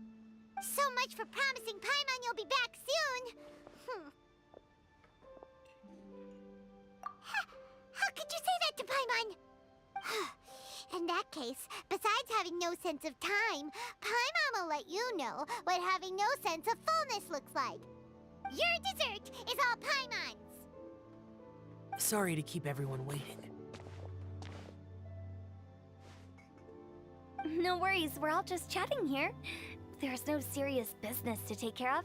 So much for promising Paimon you'll be back soon. How could you say that to Paimon? In that case, besides having no sense of time, Paimon will let you know what having no sense of fullness looks like. Your dessert is all Paimon's. Sorry to keep everyone waiting. No worries, we're all just chatting here. There's no serious business to take care of.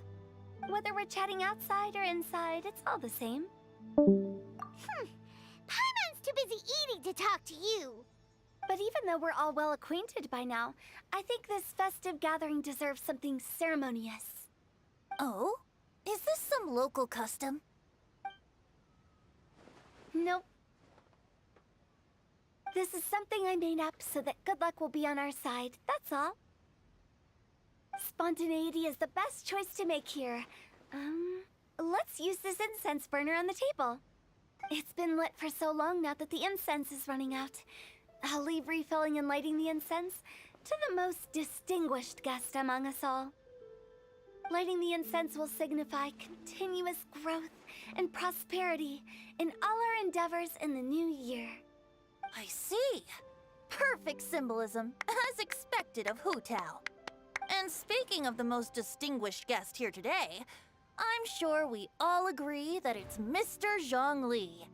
Whether we're chatting outside or inside, it's all the same. Paimon's too busy eating to talk to you. But even though we're all well acquainted by now, I think this festive gathering deserves something ceremonious. Oh? Is this some local custom? Nope. This is something I made up so that good luck will be on our side, that's all. Spontaneity is the best choice to make here. Let's use this incense burner on the table. It's been lit for so long now that the incense is running out. I'll leave refilling and lighting the incense to the most distinguished guest among us all. Lighting the incense will signify continuous growth and prosperity in all our endeavors in the new year. I see. Perfect symbolism, as expected of Hu Tao. And speaking of the most distinguished guest here today, I'm sure we all agree that it's Mr. Zhongli.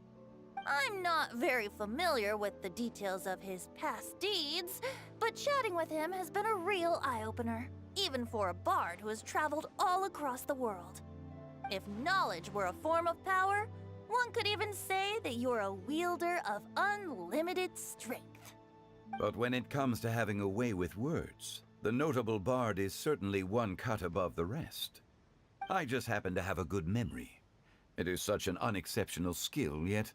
I'm not very familiar with the details of his past deeds, but chatting with him has been a real eye-opener, even for a bard who has traveled all across the world. If knowledge were a form of power, one could even say that you're a wielder of unlimited strength. But when it comes to having a way with words, the notable bard is certainly one cut above the rest. I just happen to have a good memory. It is such an unexceptional skill, yet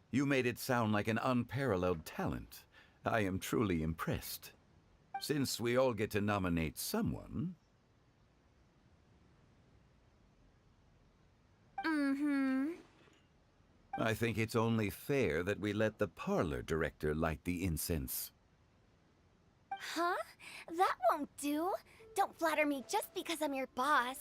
you made it sound like an unparalleled talent. I am truly impressed. Since we all get to nominate someone... I think it's only fair that we let the parlor director light the incense. Huh? That won't do. Don't flatter me just because I'm your boss.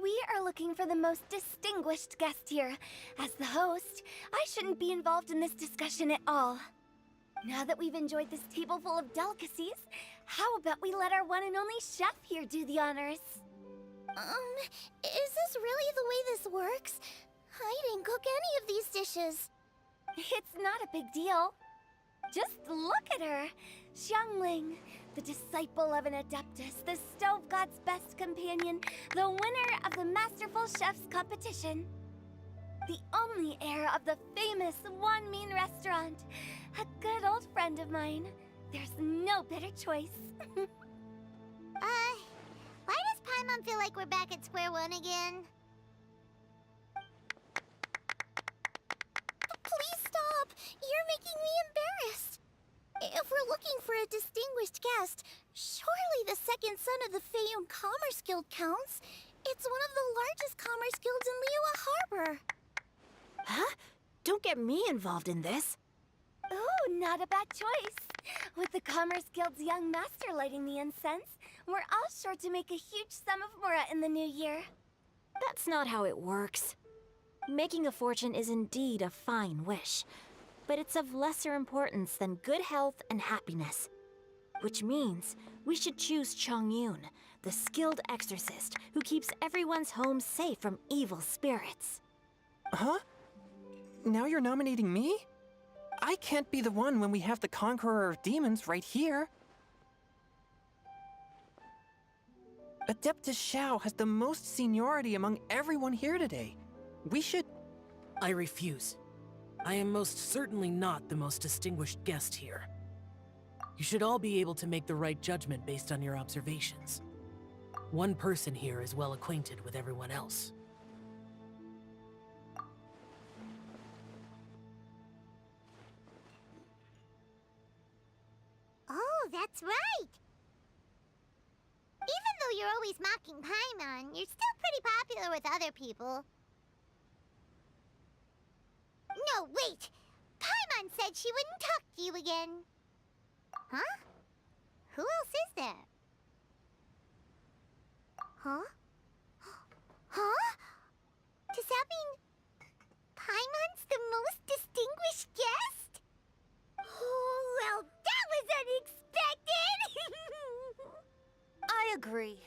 We are looking for the most distinguished guest here. As the host, I shouldn't be involved in this discussion at all. Now that we've enjoyed this table full of delicacies, how about we let our one and only chef here do the honors? Is this really the way this works? I didn't cook any of these dishes. It's not a big deal. Just look at her. Xiangling, the disciple of an adeptus, the stove god's best companion, the winner of the Masterful Chef's competition. The only heir of the famous Wan Min restaurant. A good old friend of mine. There's no better choice. Why does Paimon feel like we're back at square one again? Please stop! You're making me embarrassed. If we're looking for a distinguished guest, surely the second son of the Feiyun Commerce Guild counts. It's one of the largest commerce guilds in Liyue Harbor. Huh? Don't get me involved in this. Oh, not a bad choice. With the Commerce Guild's young master lighting the incense, we're all sure to make a huge sum of mora in the new year. That's not how it works. Making a fortune is indeed a fine wish, but it's of lesser importance than good health and happiness. Which means we should choose Chongyun, the skilled exorcist who keeps everyone's home safe from evil spirits. Huh? Now you're nominating me? I can't be the one when we have the Conqueror of Demons right here. Adeptus Xiao has the most seniority among everyone here today. We should... I refuse. I am most certainly not the most distinguished guest here. You should all be able to make the right judgment based on your observations. One person here is well acquainted with everyone else. Oh, that's right! Even though you're always mocking Paimon, you're still pretty popular with other people. No, wait! Paimon said she wouldn't talk to you again. Huh? Who else is there? Huh? Huh? Does that mean Paimon's the most distinguished guest? Oh, well, that was unexpected! I agree.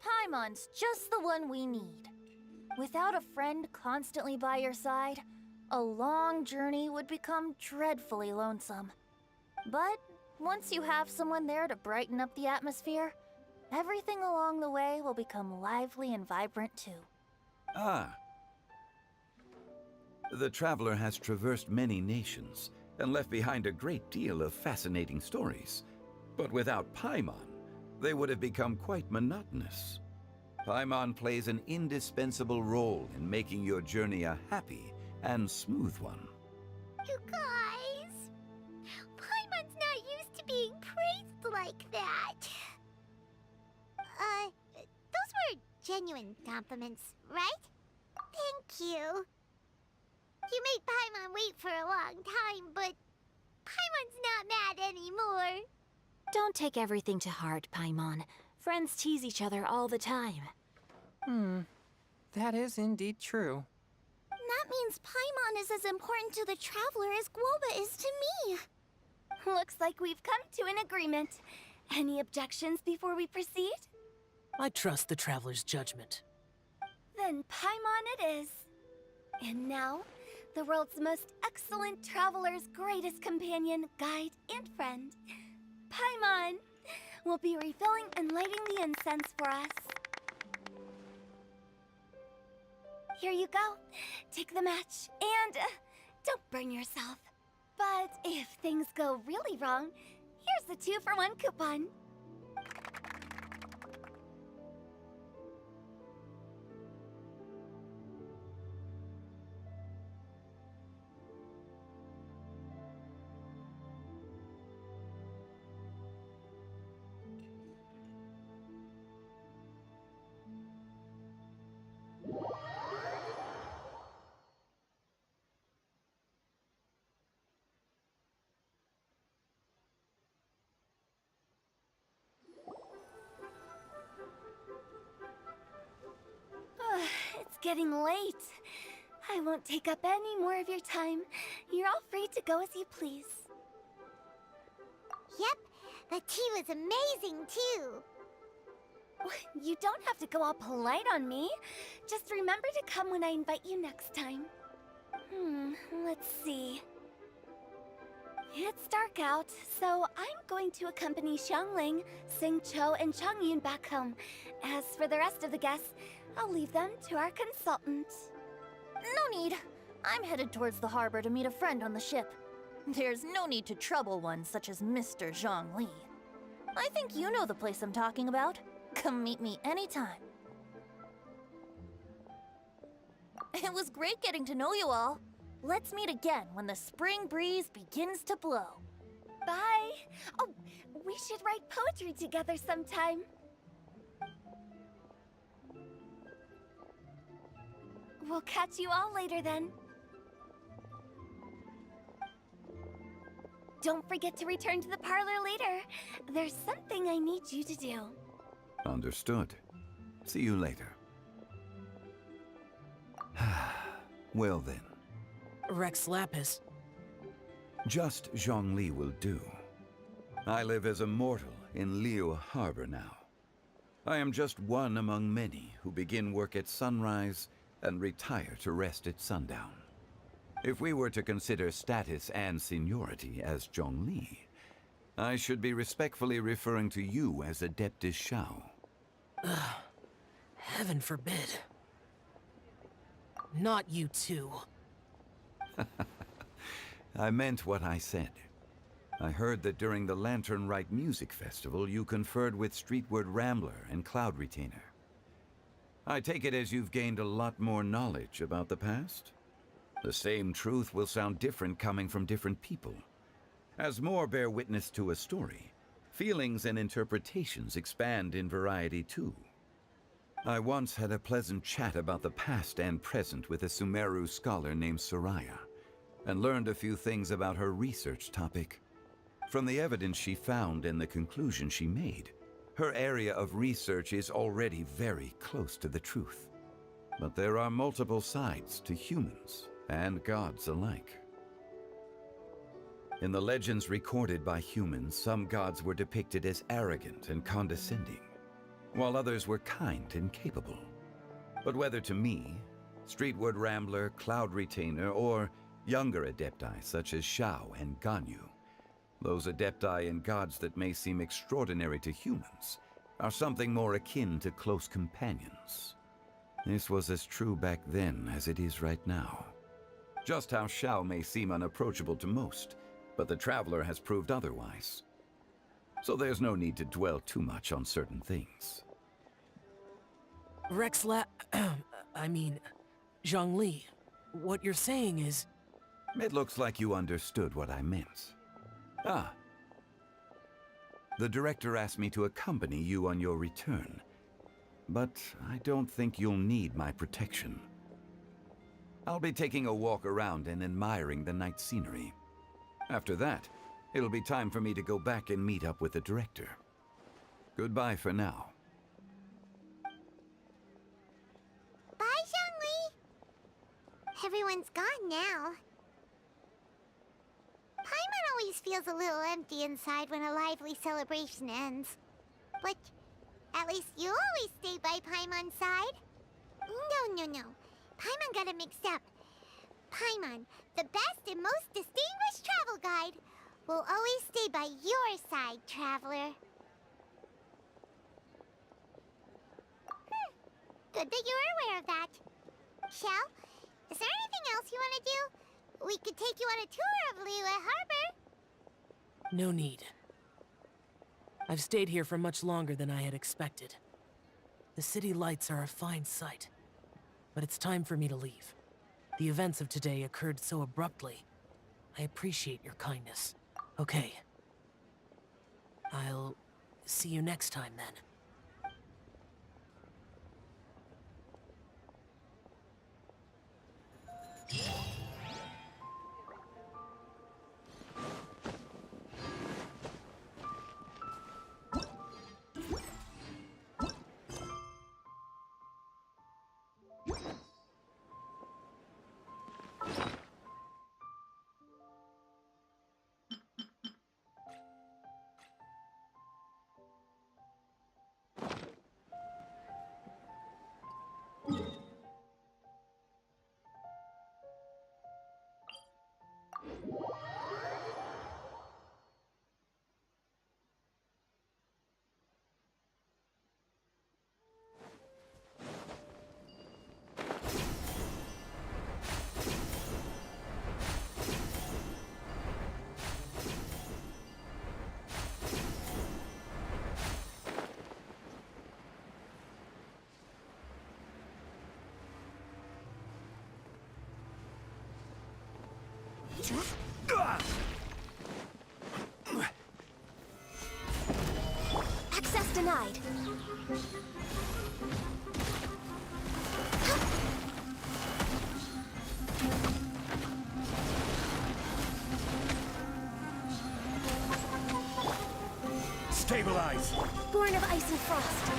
Paimon's just the one we need. Without a friend constantly by your side, a long journey would become dreadfully lonesome. But once you have someone there to brighten up the atmosphere, everything along the way will become lively and vibrant too. Ah. The traveler has traversed many nations and left behind a great deal of fascinating stories. But without Paimon, they would have become quite monotonous. Paimon plays an indispensable role in making your journey a happy and smooth one. You guys, Paimon's not used to being praised like that. Those were genuine compliments, right? Thank you. You made Paimon wait for a long time, but Paimon's not mad anymore. Don't take everything to heart, Paimon. Friends tease each other all the time. That is indeed true. That means Paimon is as important to the traveler as Guoba is to me. Looks like we've come to an agreement. Any objections before we proceed? I trust the traveler's judgment. Then Paimon it is. And now, the world's most excellent traveler's greatest companion, guide, and friend, Paimon, will be refilling and lighting the incense for us. Here you go. Take the match, and don't burn yourself. But if things go really wrong, here's the 2-for-1 coupon. It's getting late. I won't take up any more of your time. You're all free to go as you please. Yep, the tea was amazing too. You don't have to go all polite on me. Just remember to come when I invite you next time. Let's see. It's dark out, so I'm going to accompany Xiangling, Xingqiu, and Changyun back home. As for the rest of the guests, I'll leave them to our consultant. No need. I'm headed towards the harbor to meet a friend on the ship. There's no need to trouble one such as Mr. Zhongli. I think you know the place I'm talking about. Come meet me anytime. It was great getting to know you all. Let's meet again when the spring breeze begins to blow. Bye. Oh, we should write poetry together sometime. We'll catch you all later then. Don't forget to return to the parlor later. There's something I need you to do. Understood. See you later. Well then. Rex Lapis. Just Zhongli will do. I live as a mortal in Liu Harbor now. I am just one among many who begin work at sunrise and retire to rest at sundown. If we were to consider status and seniority as Zhongli, I should be respectfully referring to you as Adeptus Shao. Heaven forbid. Not you too. I meant what I said. I heard that during the Lantern Rite Music Festival, you conferred with Streetward Rambler and Cloud Retainer. I take it as you've gained a lot more knowledge about the past? The same truth will sound different coming from different people. As more bear witness to a story, feelings and interpretations expand in variety too. I once had a pleasant chat about the past and present with a Sumeru scholar named Soraya, and learned a few things about her research topic. From the evidence she found and the conclusion she made, her area of research is already very close to the truth. But there are multiple sides to humans and gods alike. In the legends recorded by humans, some gods were depicted as arrogant and condescending, while others were kind and capable. But whether to me, Streetward Rambler, Cloud Retainer, or younger adepti such as Shao and Ganyu, those adepti and gods that may seem extraordinary to humans are something more akin to close companions. This was as true back then as it is right now. Just how Shao may seem unapproachable to most, but the Traveler has proved otherwise. So there's no need to dwell too much on certain things. Zhongli, what you're saying is... It looks like you understood what I meant. Ah. The director asked me to accompany you on your return, but I don't think you'll need my protection. I'll be taking a walk around and admiring the night scenery. After that, it'll be time for me to go back and meet up with the director. Goodbye for now. Bye, Zhongli. Everyone's gone now. Paimon always feels a little empty inside when a lively celebration ends. But at least you always stay by Paimon's side. No. Paimon got it mixed up. Paimon, the best and most distinguished travel guide, will always stay by your side, Traveler. Good that you're aware of that. Shell, is there anything else you want to do? We could take you on a tour of Liyue Harbor. No need. I've stayed here for much longer than I had expected. The city lights are a fine sight, but it's time for me to leave. The events of today occurred so abruptly. I appreciate your kindness. Okay. I'll see you next time then. Access denied. Stabilize! Born of ice and frost.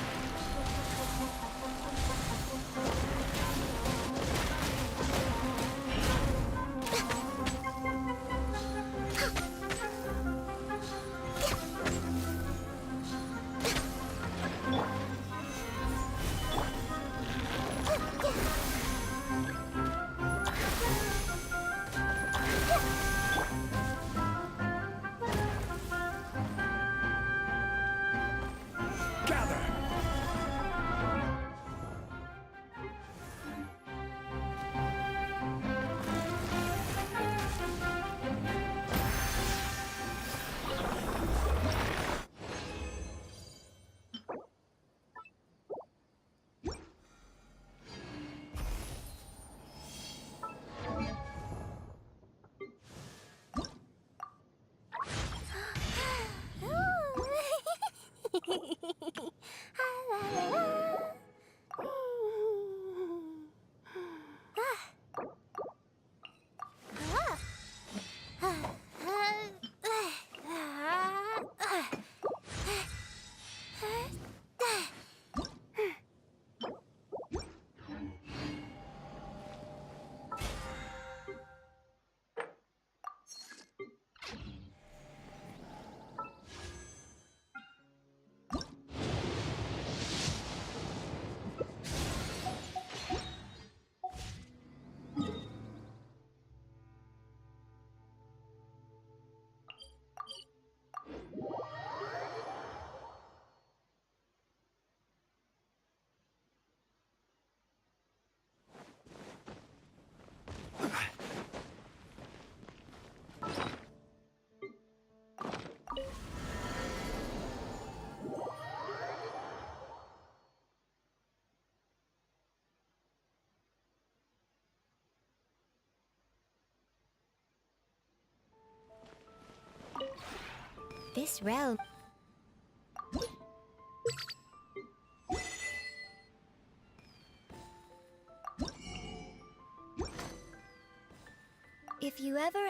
Gather! This realm. If you ever...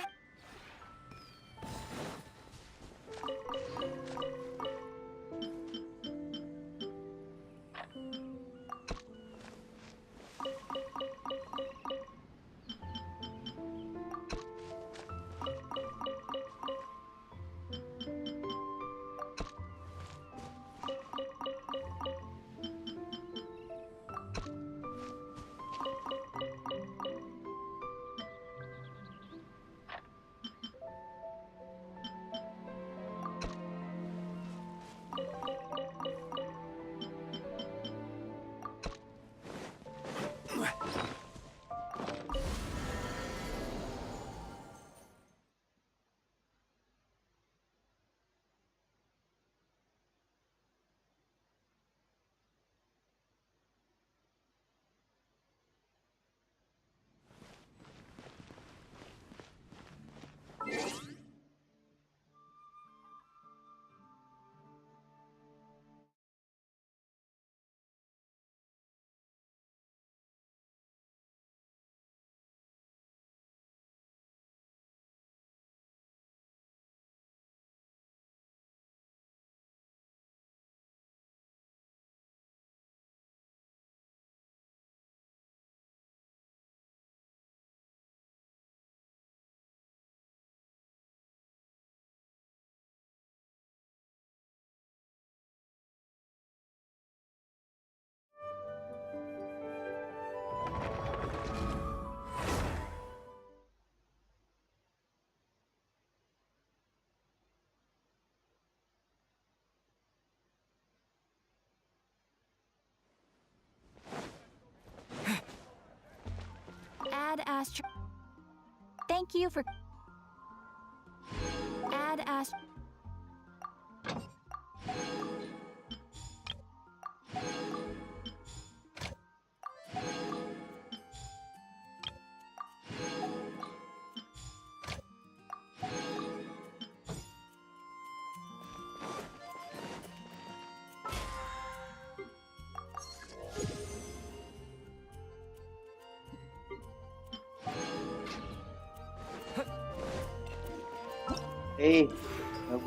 Add Astro... Thank you for... Add Astro...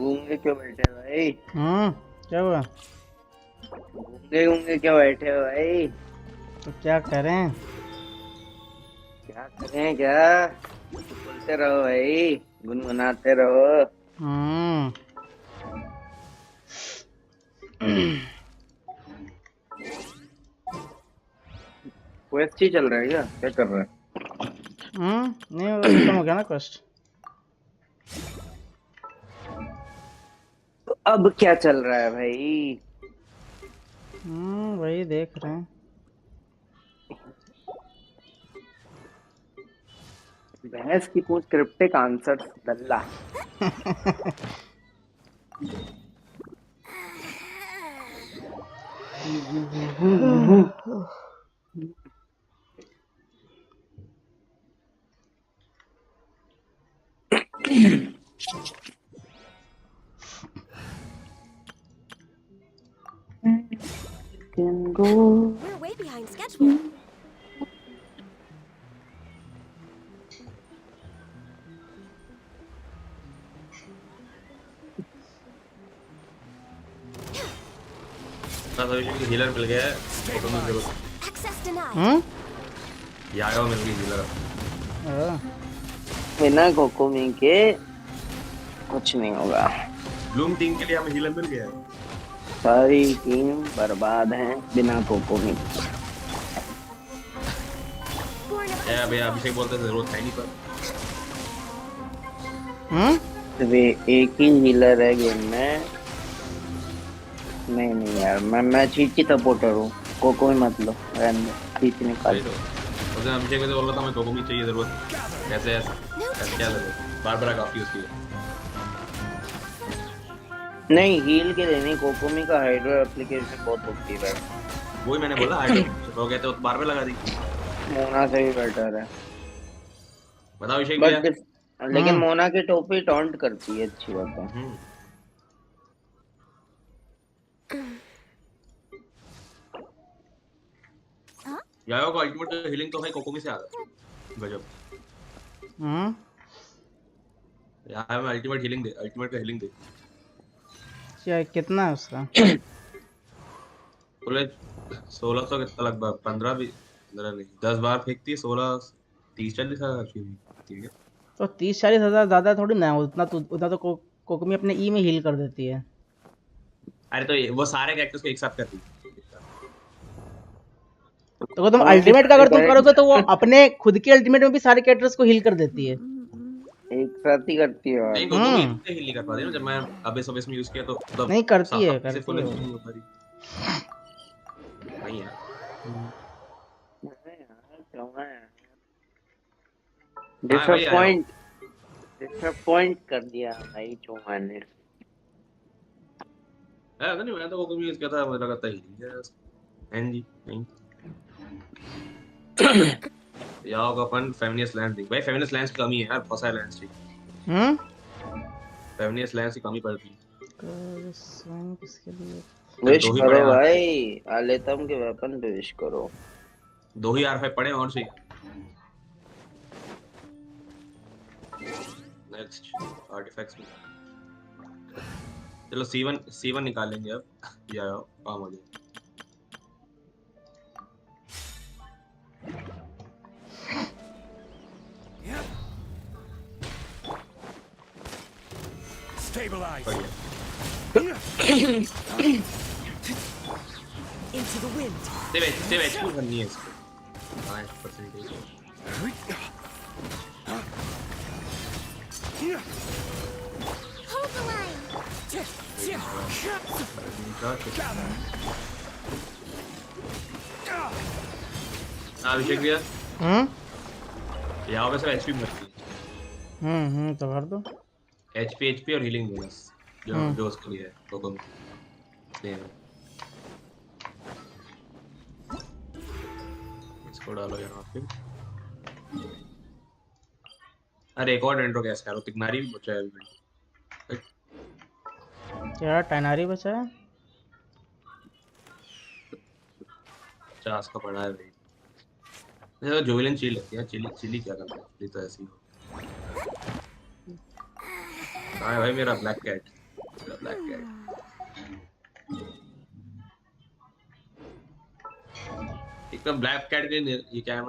घूमने क्यों बैठे हो भाई? क्या हुआ? घूमने क्यों बैठे हो भाई? तो क्या करें? क्या करें क्या? बोलते रहो भाई, गुनगुनाते रहो। क्वेस्ट ही चल रहा है क्या? क्या कर रहा है? नहीं वो खत्म हो गया ना क्वेस्ट। अब क्या चल रहा है भाई? वही देख रहे हैं। भैंस की पूंछ क्रिप्टिक आंसर दल्ला। Can go. We're way behind schedule. Healer मिल गया है। Access denied. ये आया मिल गई हीलर। बिना कोकोमी के कुछ नहीं होगा। ब्लूम टीम के लिए हमें हीलर मिल गया है। सारी टीम बर्बाद है बिना कोकोमी। भैया अभिषेक बोलते थे जरूरत है नहीं पर। वे एक ही हीलर है गेम में। नहीं यार, मैं चीची सपोर्टर हूँ। कोकोमी मत लो, चीची निकाल। उसे अभिषेक से बोल रहा था मैं कोकोमी चाहिए जरूरत। कैसे ऐसे क्या जरूरत? बार काफी उसकी नहीं हील के देने। कोकोमी का हाइड्रो एप्लीकेशन बहुत होती है। वही मैंने बोला हाइड्रो तो कहते हो बार पे लगा दी। मोना से भी बेटर है। बताओ अभिषेक भैया। लेकिन मोना की टोपी टॉन्ट करती है, अच्छी बात है। याओ का अल्टीमेट हीलिंग तो भाई कोकोमी से आ रहा है गजब। यार मैं अल्टीमेट का हीलिंग दे क्या कितना है उसका? बोले 1600 कितना लगभग 15 भी 15 नहीं 10 बार फेंकती है 16 30-40 हजार की ठीक है। तो 30-40 हज़ार ज़्यादा थोड़ी ना है, उतना तो कोकोमी अपने ई में हील कर देती है। अरे तो वो सारे कैरेक्टर्स को एक साथ कर दी। तो तुम हमें भी अल्टीमेट का सारे अगर तुम करोगे तो वो कैरेक्टर अपने खुद के अल्टीमेट में भी सारे कैरेक्टर्स को हील कर देती है। एक साथ ही करती है नहीं यार। कोकोमी इतने हील नहीं कर पाती ना जब मैं अबे सब इसमें यूज किया तो मतलब नहीं करती है, अपने से करती फुल है हील वो। नहीं हो पा रही। नहीं है हाँ भाई आया हो। डिसअपॉइंट कर दिया भाई चौहान ने। ऐसा नहीं मैं तो कोकोमी यूज किया था मुझे लगा था हीलिंग है एनजी नहीं। याओ का अपन फेमिनिस्ट लैंड देख भाई फेमिनिस्ट लैंड्स की कमी है यार बहुत सारे लैंड्स चाहिए। फेमिनिस्ट लैंड्स की कमी पड़ती है। किसके लिए? जब विश दो ही पड़े करो R5 भाई, आलेतम के वेपन पे विश करो। दो ही R5 पड़े और चाहिए। नेक्स्ट आर्टिफैक्ट्स में चलो C1 निकाल लेंगे अब या काम हो जाए। Stabilize. Into the wind. Save HP करनी है इसको 5%। Hold the line. अभिषेक भैया यहाँ पे सब HP मरती है। तो कर दो। HP और हीलिंग बोनस जो उसके लिए है कोकोमी इसको डालो यहाँ पे। अरे एक और डेंड्रो कैसे करो तिगनारी भी बचा है अभी। क्या टाइनारी बचा है? 50 का पड़ा है भाई। ये तो जोविलन चिल लगती है चिली क्या करता है चिली तो ऐसी हो। हाँ भाई मेरा ब्लैक कैट एकदम ब्लैक कैट के ये क्या है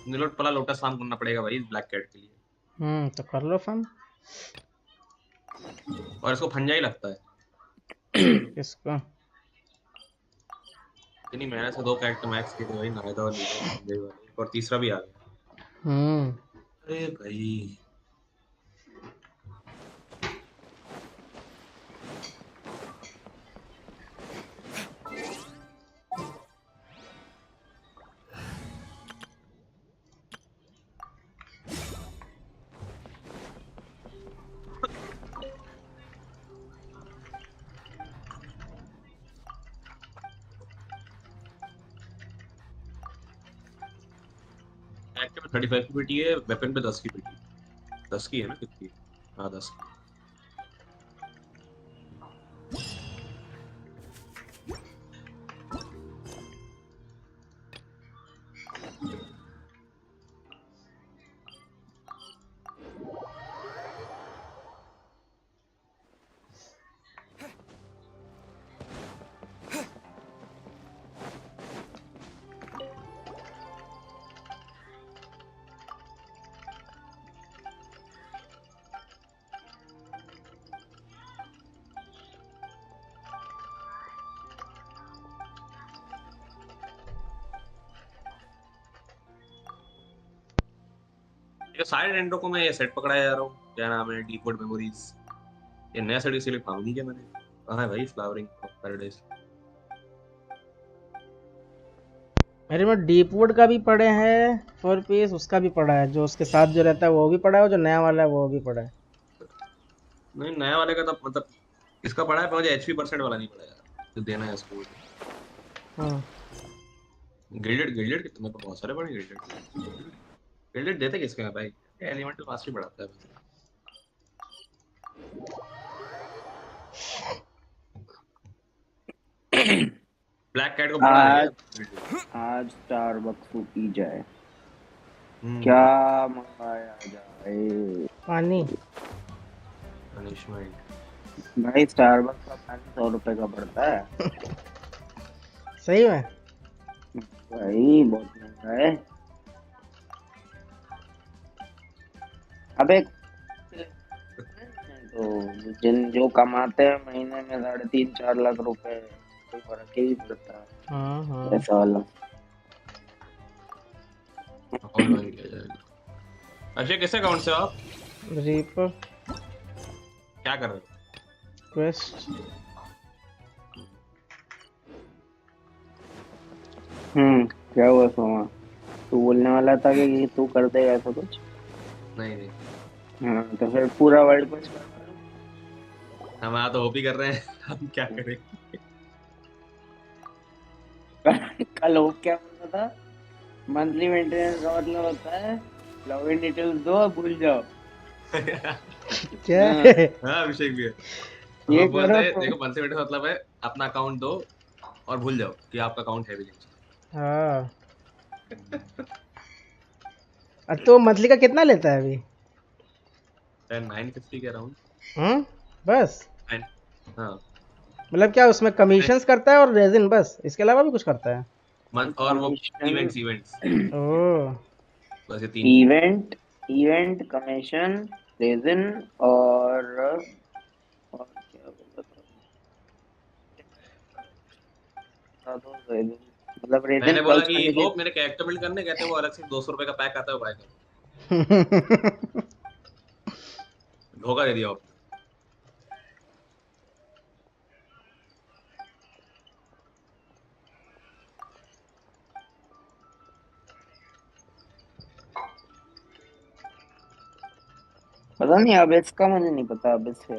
नीलोट पला लोटस फार्म करना पड़ेगा भाई इस ब्लैक कैट के लिए। तो कर लो फन। और इसको फंजा ही लगता है। किसको? इतनी मेहनत से 2 कैरेक्टर मैक्स किए थे भाई नायदा और लीडर और तीसरा भी आ गया। अरे भाई एक्टर में 35 की पीटी है वेपन पे 10 की पीटी 10 की है ना कितनी हाँ 10 की। ये सारे रेंडो को मैं ये सेट पकड़ाया जा रहा हूँ क्या नाम है डीप वुड मेमोरीज ये नया सेट इसीलिए फाउंड नहीं किया मैंने। कहाँ है भाई फ्लावरिंग पैराडाइज। मेरे में डीपवुड का भी पड़े हैं 4 पीस, उसका भी पड़ा है, जो उसके साथ जो रहता है वो भी पड़ा है, जो नया वाला है वो भी पड़ा है। नहीं नया वाले का तो मतलब इसका पड़ा है पर मुझे HP % वाला नहीं पड़ा यार जो देना है इसको। गिल्डेड कितने को बहुत सारे पड़े गिल्डेड देते किसके हैं भाई एलिमेंटल मास्टरी बढ़ाता है। ब्लैक कैट को बड़ा है आज स्टारबक्स को पी जाए। हम्म, क्या मंगाया जाए? पानी। पनिशमेंट। भाई स्टारबक्स का पानी 100 रुपए का पड़ता है। सही में? भाई बहुत महंगा है। अबे तो जो कमाते हैं महीने में 3.5-4 लाख रुपए, कोई फर्क ही नहीं पड़ता हाँ। ऐसा वाला। अकाउंट ज्वाइन किया जाएगा। अक्षय किस अकाउंट से हो आप? रीपर क्या कर रहे हो? क्वेस्ट। क्या हुआ सोमा? तू बोलने वाला था कि तू कर देगा ऐसा कुछ? नहीं हाँ तो फिर पूरा वर्ल्ड क्वेस्ट कर हम यहाँ तो होप ही कर रहे हैं। हम क्या करें? कल होप क्या बोलता था? मंथली मेंटेनेंस का मतलब होता है लॉगिन डिटेल्स दो और भूल जाओ। क्या? हाँ अभिषेक भी है। ये हम बोलते हैं करो देखो मंथली मेंटेनेंस मतलब है अपना अकाउंट दो और भूल जाओ कि आपका अकाउंट है भी नहीं। हाँ। तो मंथली का कितना लेता है अभी? 950 के अराउंड। बस? हाँ मतलब क्या उसमें कमीशंस करता है और रेजिन, बस इसके अलावा भी कुछ करता है? और वो कमीशन, इवेंट्स ओह। बस ये 3 इवेंट कमीशन रेजिन और क्या बोला था तो मतलब रेजिन मैंने बोला प्लस कि कंडीशन। होप मेरे कैरेक्टर बिल्ड करने कहते हैं वो अलग से 200 रुपए का पैक आता है वो बाय करो। धोखा दे दिया आपने। पता नहीं अब इसका मुझे नहीं पता अब इससे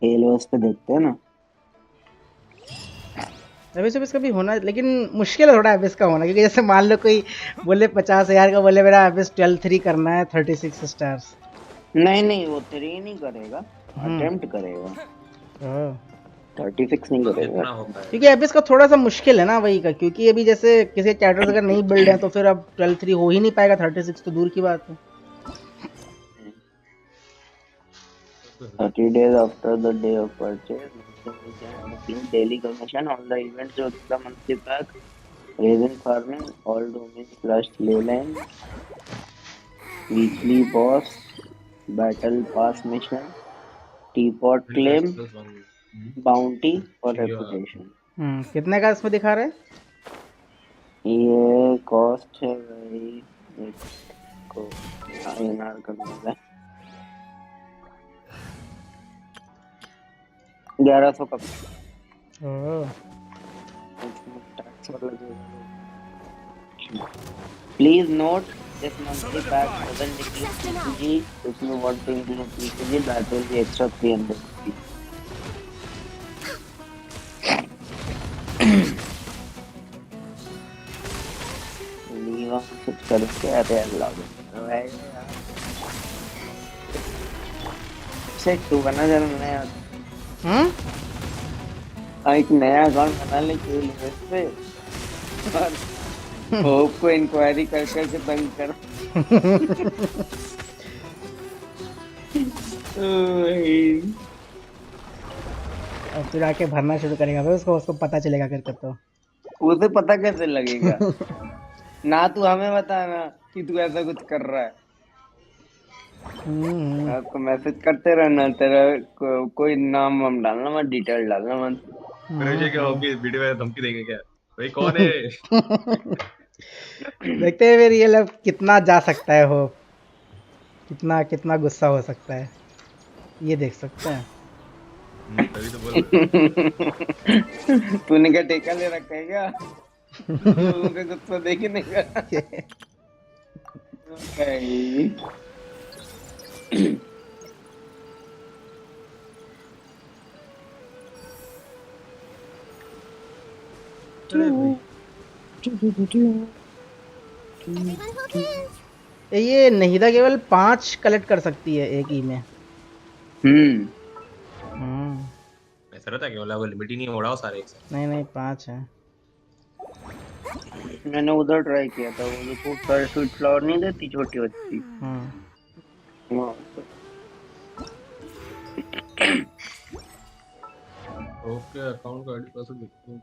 हेलोस पे देखते हैं ना। एबिस एबिस का भी होना, लेकिन मुश्किल है थोड़ा एबिस का होना, क्योंकि जैसे मान लो कोई बोले 50,000 का, बोले मेरा एबिस 12-3 करना है 36 स्टार्स। नहीं वो 3 नहीं करेगा, अटेम्प्ट करेगा। 36 नहीं करेगा क्योंकि एबिस का थोड़ा सा मुश्किल है ना वही का, क्योंकि अभी जैसे किसी कैरेक्टर्स अगर नहीं बिल्ड है तो फिर अब 12-3 हो ही नहीं पाएगा, 36 तो दूर की बात है। 30 days after the day of purchase, include daily commission on the events of the monthly pack, raising farming, all domains / leyline, weekly boss, battle pass mission, teapot claim, bounty और reputation। कितने का इसमें दिखा रहे हैं? ये कॉस्ट है भाई, को INR करना है 1100 का। Please note this monthly pack doesn't include PCG. If you want to include PCG, that will be extra 300 rupees. Leave on switch करके अरे अल्लाह से तू बना जरा नया एक नया अकाउंट बना ले केवल इस पे और होप को इंक्वायरी कर करके तंग कर। अब फिर आके भरना शुरू करेगा भाई, उसको पता चलेगा करके। तो उसे पता कैसे लगेगा? ना तू हमें बताना कि तू ऐसा कुछ कर रहा है। आपको मैसेज करते रहना, तेरा कोई नाम हम डालना मत, डिटेल डालना मत। मेरे क्या होगी वीडियो में धमकी देंगे क्या भाई कौन है? देखते हैं फिर ये लोग कितना जा सकता है, हो कितना कितना गुस्सा हो सकता है, ये देख सकते हैं। तभी तो बोल तूने क्या टेका ले रखा है क्या? लोगों का गुस्सा देखने का। Everyone who can. ये नहिदा केवल 5 कलेक्ट कर सकती है एक ही में। ऐसा रहता है कि वो लिमिट ही नहीं उड़ाओ सारे एक साथ। नहीं 5 है। मैंने उधर ट्राई किया था, वो जो खूब सारे स्वीट फ्लावर नहीं देती छोटी बच्ची। ओके अकाउंट का आईडी पासवर्ड लिखो।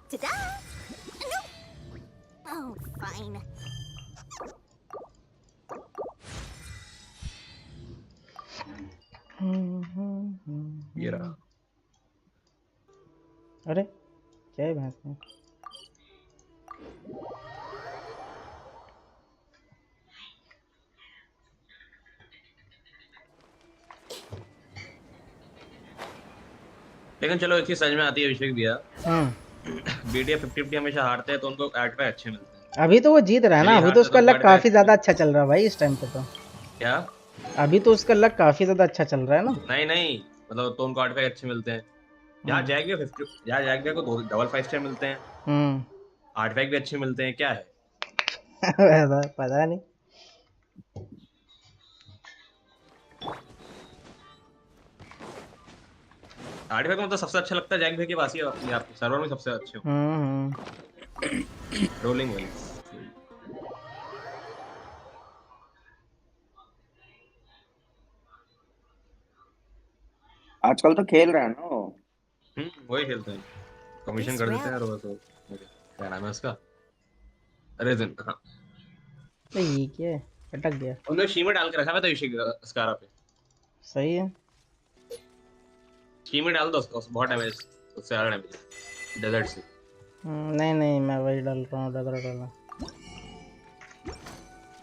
Ta-da! No! Oh, fine. ये रहा। अरे क्या है भैंस में? लेकिन चलो एक चीज समझ में आती है अभिषेक भैया। बीडीए 50-50 हमेशा हारते हैं तो उनको आर्टिफैक्ट अच्छे मिलते हैं। अभी तो वो जीत रहा है ना, अभी तो उसका लक काफी ज्यादा अच्छा चल रहा है भाई इस टाइम पे तो। क्या? अभी तो उसका लक काफी ज्यादा अच्छा चल रहा है ना। नहीं मतलब तो उनको आर्टिफैक्ट अच्छे मिलते हैं। यहाँ जैक भी 50, यहाँ जैक भी को 2 डबल 5 स्टार मिलते हैं। आर्टिफैक्ट भी अच्छे मिलते हैं, क्या है? पता नहीं। आर्टिफैक्ट में तो सबसे अच्छा लगता है जैक भी के पास ही अपने आप सर्वर में सबसे अच्छे हो। रोलिंग वाली। आजकल तो खेल रहा है ना वो। वही खेलते हैं, कमीशन कर देते हैं रोज। तो क्या नाम है उसका? रेजन। हाँ ये क्या है, अटक गया। उन्होंने शी में डाल के रखा है तो इसी स्कारा पे। सही है, शी में डाल दो उसको, बहुत डैमेज, उससे ज्यादा डैमेज डेजर्ट से। नहीं मैं वही डाल रहा हूँ, डगर डाला।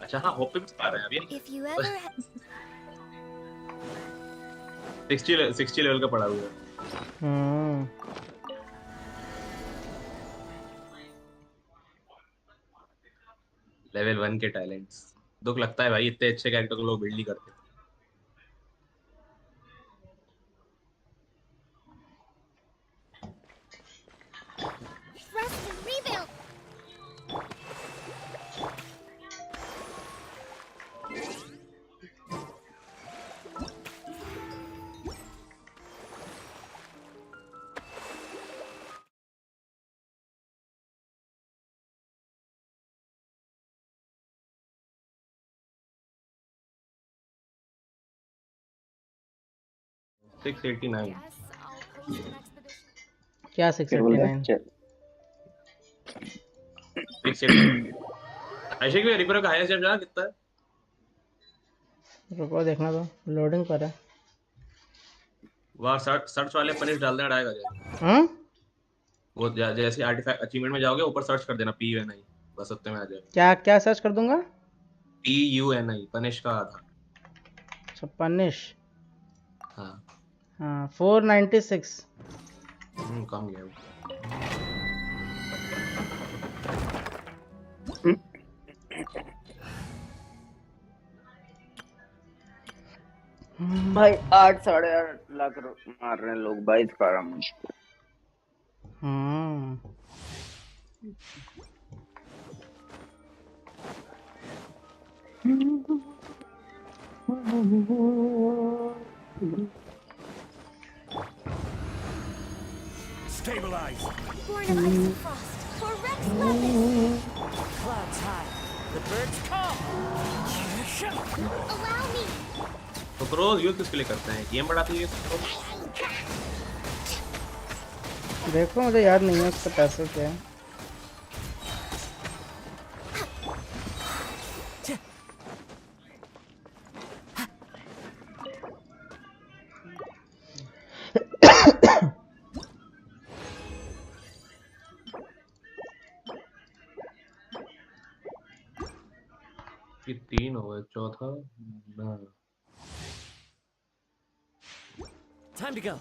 अच्छा हाँ, होप पे भी आ रहे हैं अभी। 60 लेवल का पड़ा हुआ है। लेवल 1 के टैलेंट्स। दुख लगता है भाई, इतने अच्छे कैरेक्टर को लोग बिल्ड नहीं करते। क्या 689? अभिषेक भी रिपर का हाईएस्ट जंप जाना कितना है? रुको देखना तो, लोडिंग पर है। वहाँ सर्च वाले पनिश डाल देना आएगा वो जैसे आर्टिफैक्ट अचीवमेंट में जाओगे ऊपर सर्च कर देना PUNI, बस उतने में आ जाएगा। क्या सर्च कर दूंगा? PUNI पनिश का आधा। अच्छा पनिश। हाँ 496। कम गया वो। भाई 8-8.5 लाख मार रहे हैं लोग भाई इस कारण में। Stabilize. Born of ice and frost. For Rex weapons. Clouds high. The birds come. Allow me. तो क्रोज यूज किसके लिए करते हैं? गेम बढ़ाती है इसको। देखो मुझे याद नहीं है उसका पैसे क्या है। ये 3 हो गए, चौथा ना। Time to go.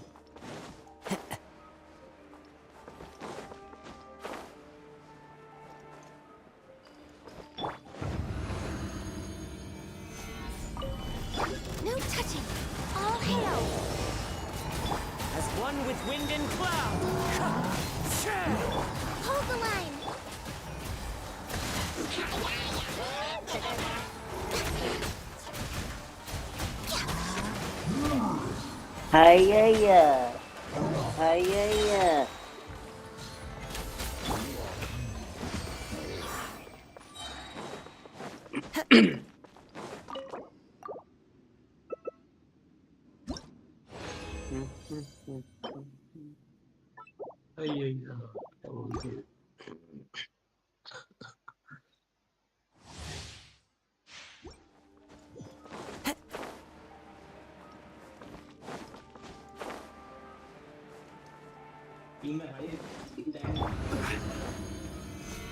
No touching. All hail. I Wind and cloud. Hold the line. Hiya. Hiya.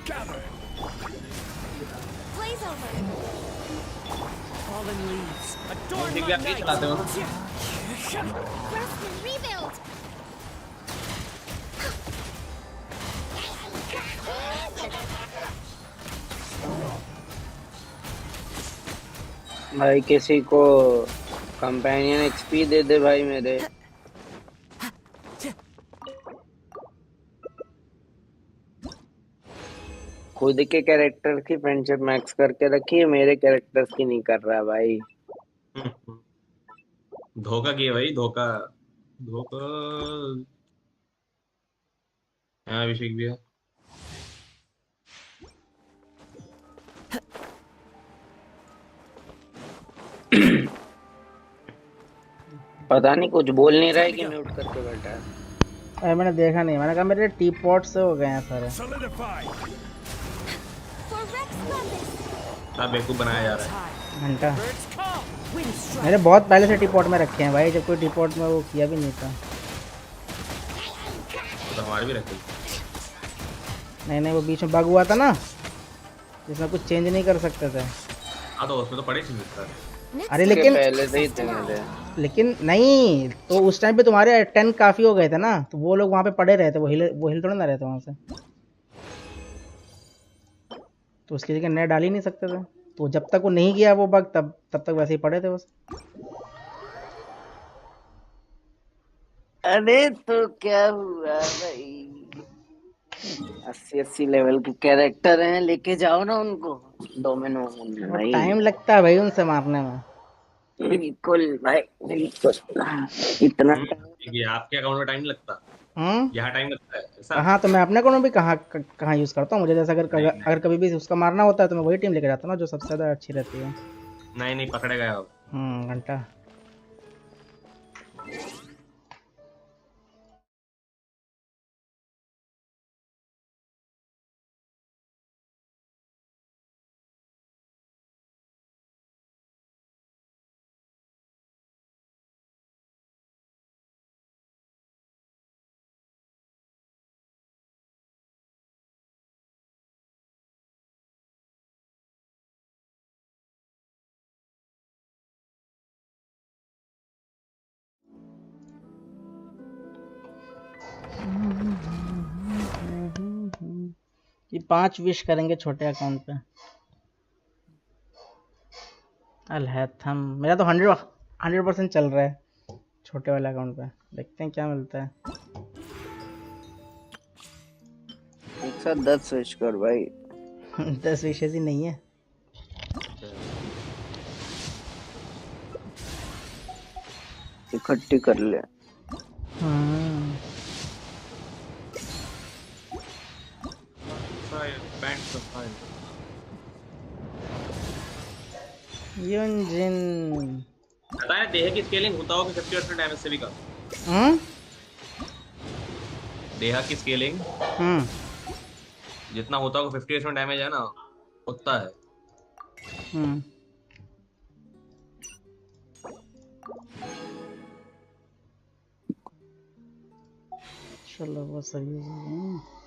Gather. Blaze over. Fallen leaves. Adorn ठीक my है, आप ये night. चलाते हो? Grossman, rebuild. भाई किसी को कंपेनियन एक्सपी दे दे भाई मेरे। खुद के कैरेक्टर की फ्रेंडशिप मैक्स करके रखी है, मेरे कैरेक्टर्स की नहीं कर रहा भाई। धोखा किया भाई, धोखा धोखा। हाँ अभिषेक भैया। पता नहीं कुछ बोल नहीं रहा है कि म्यूट करके बैठा है। अरे मैंने देखा नहीं, मैंने कहा मेरे टी पॉट से हो गए हैं सारे। सब बेवकूफ बनाया जा रहा है। घंटा मैंने बहुत पहले से टी पॉट में रखे हैं भाई, जब कोई टी पॉट में वो किया भी नहीं था। तो हमारे भी रखे। नहीं नहीं, वो बीच में बग हुआ था ना, जिसमें कुछ चेंज नहीं कर सकते थे। हाँ तो उसमें तो पड़े थे मिस्टर। अरे लेकिन पहले से ही थे मेरे। लेकिन नहीं, तो उस टाइम पे तुम्हारे 10 काफी हो गए थे ना, तो वो लोग वहाँ पे पड़े रहे थे, वो हिल थोड़ा ना रहे थे वहाँ से, तो उसकी जगह नए डाल ही नहीं सकते थे। तो जब तक वो नहीं किया वो बग, तब तक वैसे ही पड़े थे बस। अरे तो क्या हुआ भाई, 80 लेवल के कैरेक्टर हैं, लेके जाओ ना उनको डोमिनो में भाई। टाइम लगता है भाई उनसे मारने में। बिल्कुल भाई बिल्कुल। इतना ये आपके अकाउंट में टाइम लगता, यहाँ टाइम लगता है ऐसा? हाँ, तो मैं अपने अकाउंट में भी कहाँ यूज करता हूँ। मुझे जैसे नहीं, अगर कभी भी उसका मारना होता है तो मैं वही टीम लेके जाता हूँ ना जो सबसे ज्यादा अच्छी रहती है। नहीं पकड़े गए आप। घंटा। ये 5 विश करेंगे छोटे अकाउंट पे। अलहैथम मेरा तो 100% चल रहा है छोटे वाले अकाउंट पे। देखते हैं क्या मिलता है। एक साथ 10 विश कर भाई। 10 विशेष ही नहीं है। इकट्ठी कर ले। युनजिन पता है देह की स्केलिंग होता होगा 50% डैमेज से भी कम। देह की स्केलिंग जितना होता होगा 50% डैमेज है ना, उतना है। चलो वो सही है।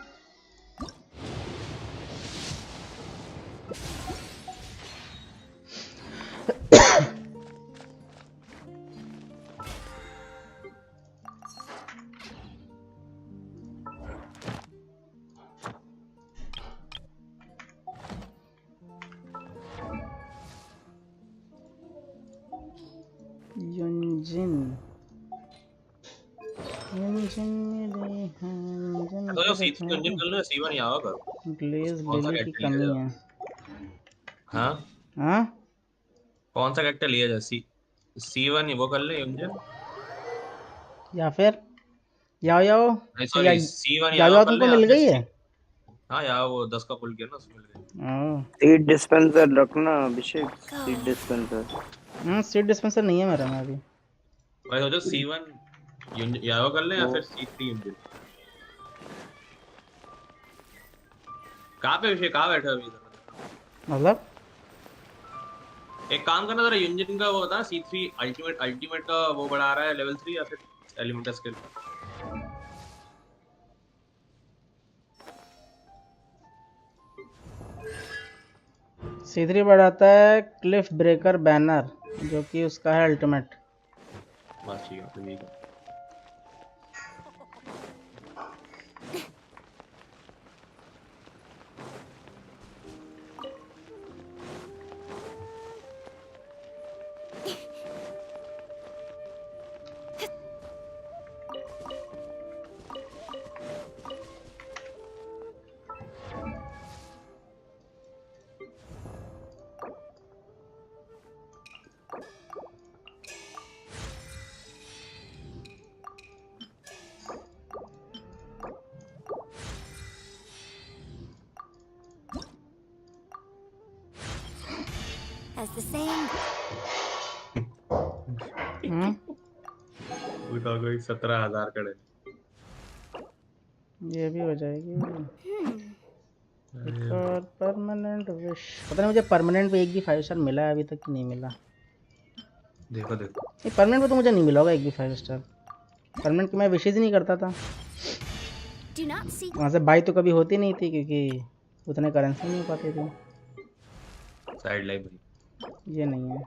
तो जो C3 इंजन कर लो या C1 यहाँ करो। ग्लेज कौन सा लिली की कैरेक्टर लिया कमी जाए? है। हाँ, हाँ कौन सा कैरेक्टर लिया जाए? C1 वो कर ले इंजन। या फिर याओ याओ नहीं या सॉरी, C1 याओ यहाँ याओ कर ले तुमको या मिल फिर गई है? हाँ यार वो 10 का पुल किया ना उसमें मिल गया। सीड डिस्पेंसर रखना अभिषेक, सीड डिस्पेंसर। सीट डिस्पेंसर नहीं है मेरा में अभी। भाई सोचो C1 यहाँ कर ले या वो फिर C3 इंजन। कहाँ पे विषय कहाँ बैठा अभी इधर? मतलब एक काम करना जरा इंजन का वो बता, C3 अल्टीमेट का वो बढ़ा रहा है लेवल 3 या फिर एलिमेंटल स्किल। C3 बढ़ाता है क्लिफ ब्रेकर बैनर, जो कि उसका है अल्टीमेट। बस ठीक है तो ठीक है। As the saying उठा कोई 17,000 कड़े। ये भी हो जाएगी। एक और परमानेंट विश। पता नहीं मुझे परमानेंट पे एक भी 5 स्टार मिला है अभी तक कि नहीं मिला। देखो देखो ये परमानेंट पे तो मुझे नहीं मिला होगा एक भी 5 स्टार। परमानेंट की मैं विशेज ही नहीं करता था। do not seek वहाँ से बाई तो कभी होती नहीं थी क्योंकि उतने करेंसी नहीं हो पाती थी। साइड लाइफ भाई। ये नहीं है,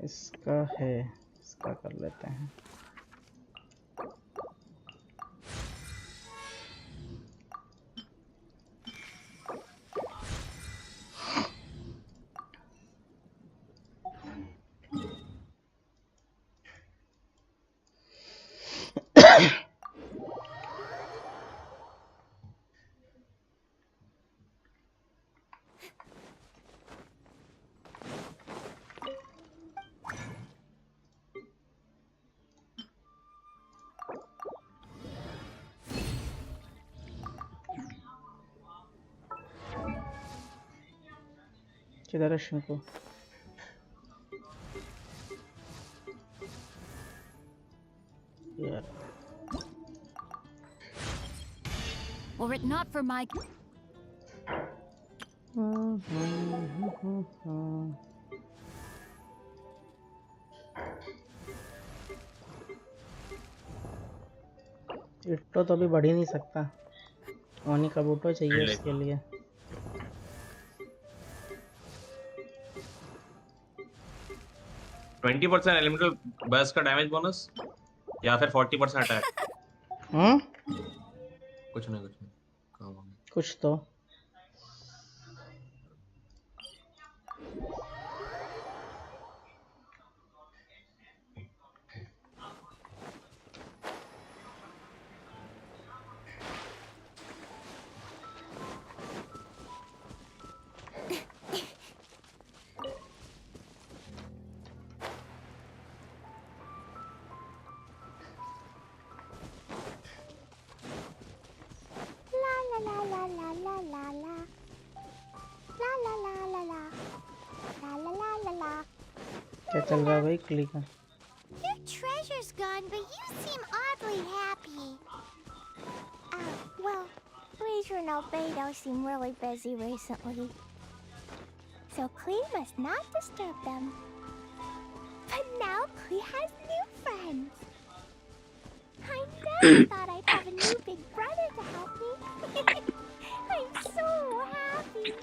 इसका है, इसका कर लेते हैं। किधर है शिंको? यार were it not for my इट्टो तो अभी बढ़ ही नहीं सकता। ओनी का बूटो चाहिए साइड उसके लिए। 20% एलिमेंटल बस का डैमेज बोनस या फिर 40% अटैक। कुछ नहीं काम हो गया। कुछ तो क्या चल रहा है भाई क्लिक का? Your treasure's gone, but you seem oddly happy. well, Leisure and Albedo seem really busy recently. So Klee must not disturb them. But now Klee has new friends. I never thought I'd have a new big brother to help me. I'm so happy.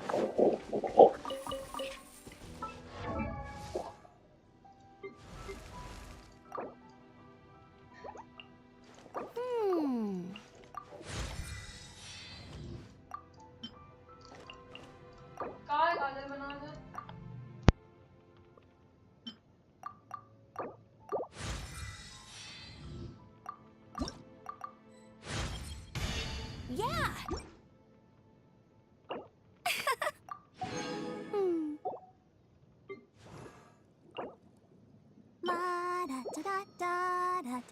La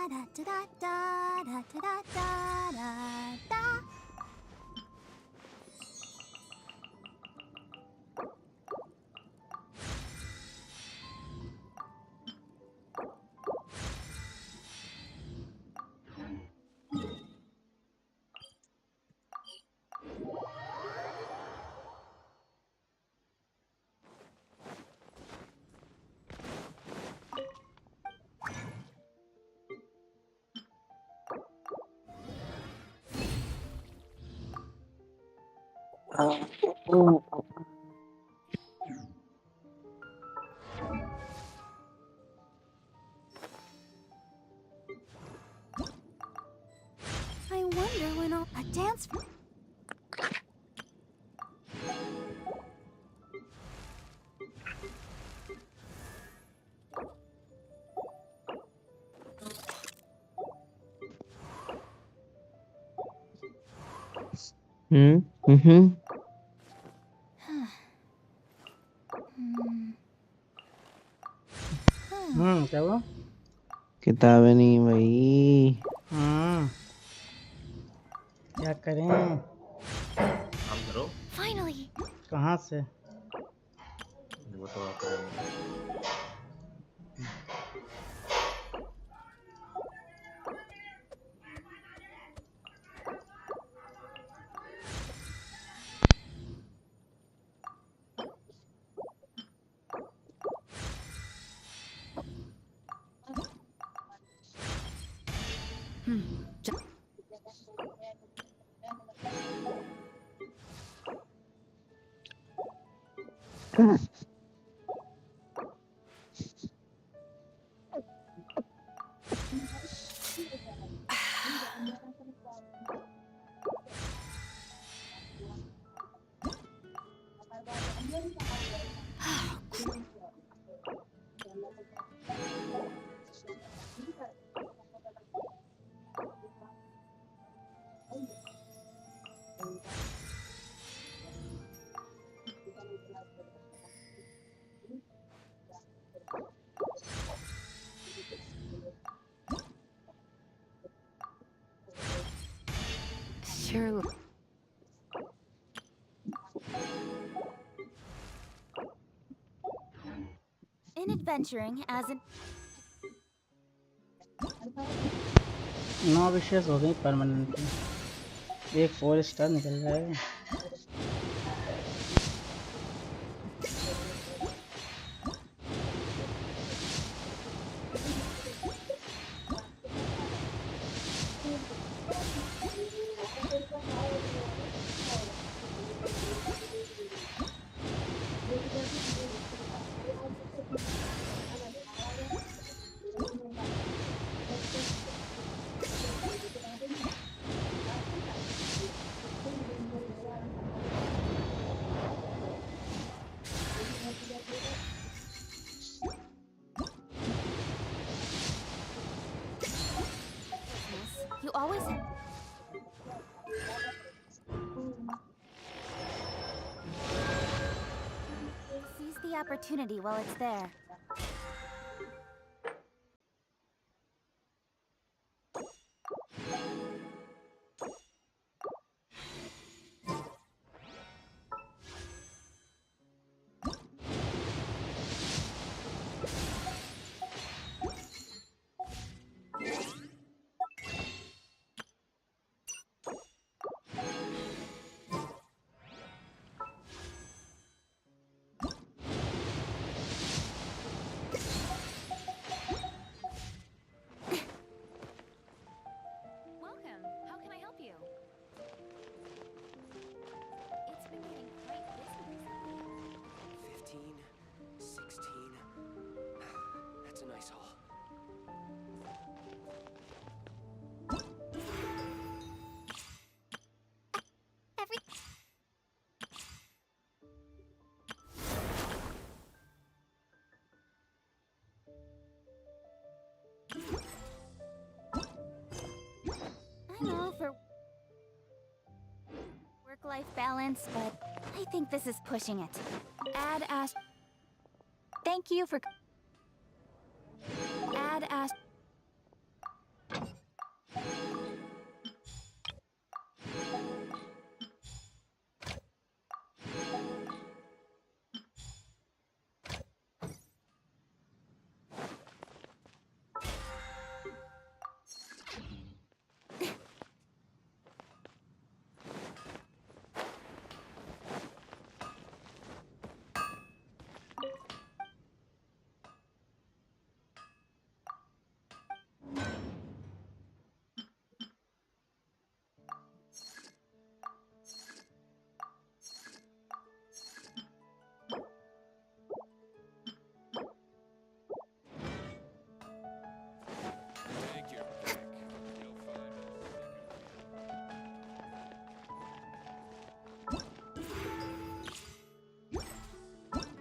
da da da da da da da da da. I wonder when I'll a dance. Mm-hmm. क्या हुआ? किताबें नहीं भाई. क्या करें? काम करो. Finally. कहाँ से? वो तो आप करेंगे. Surely. In adventuring as an 9 विशेष हो गई परमानेंटली. एक 4 स्टार निकल जाएगा. you always seize the opportunity while it's there. work-life balance, but I think this is pushing it. Add as... Thank you for... Add as... Take your pick. You'll find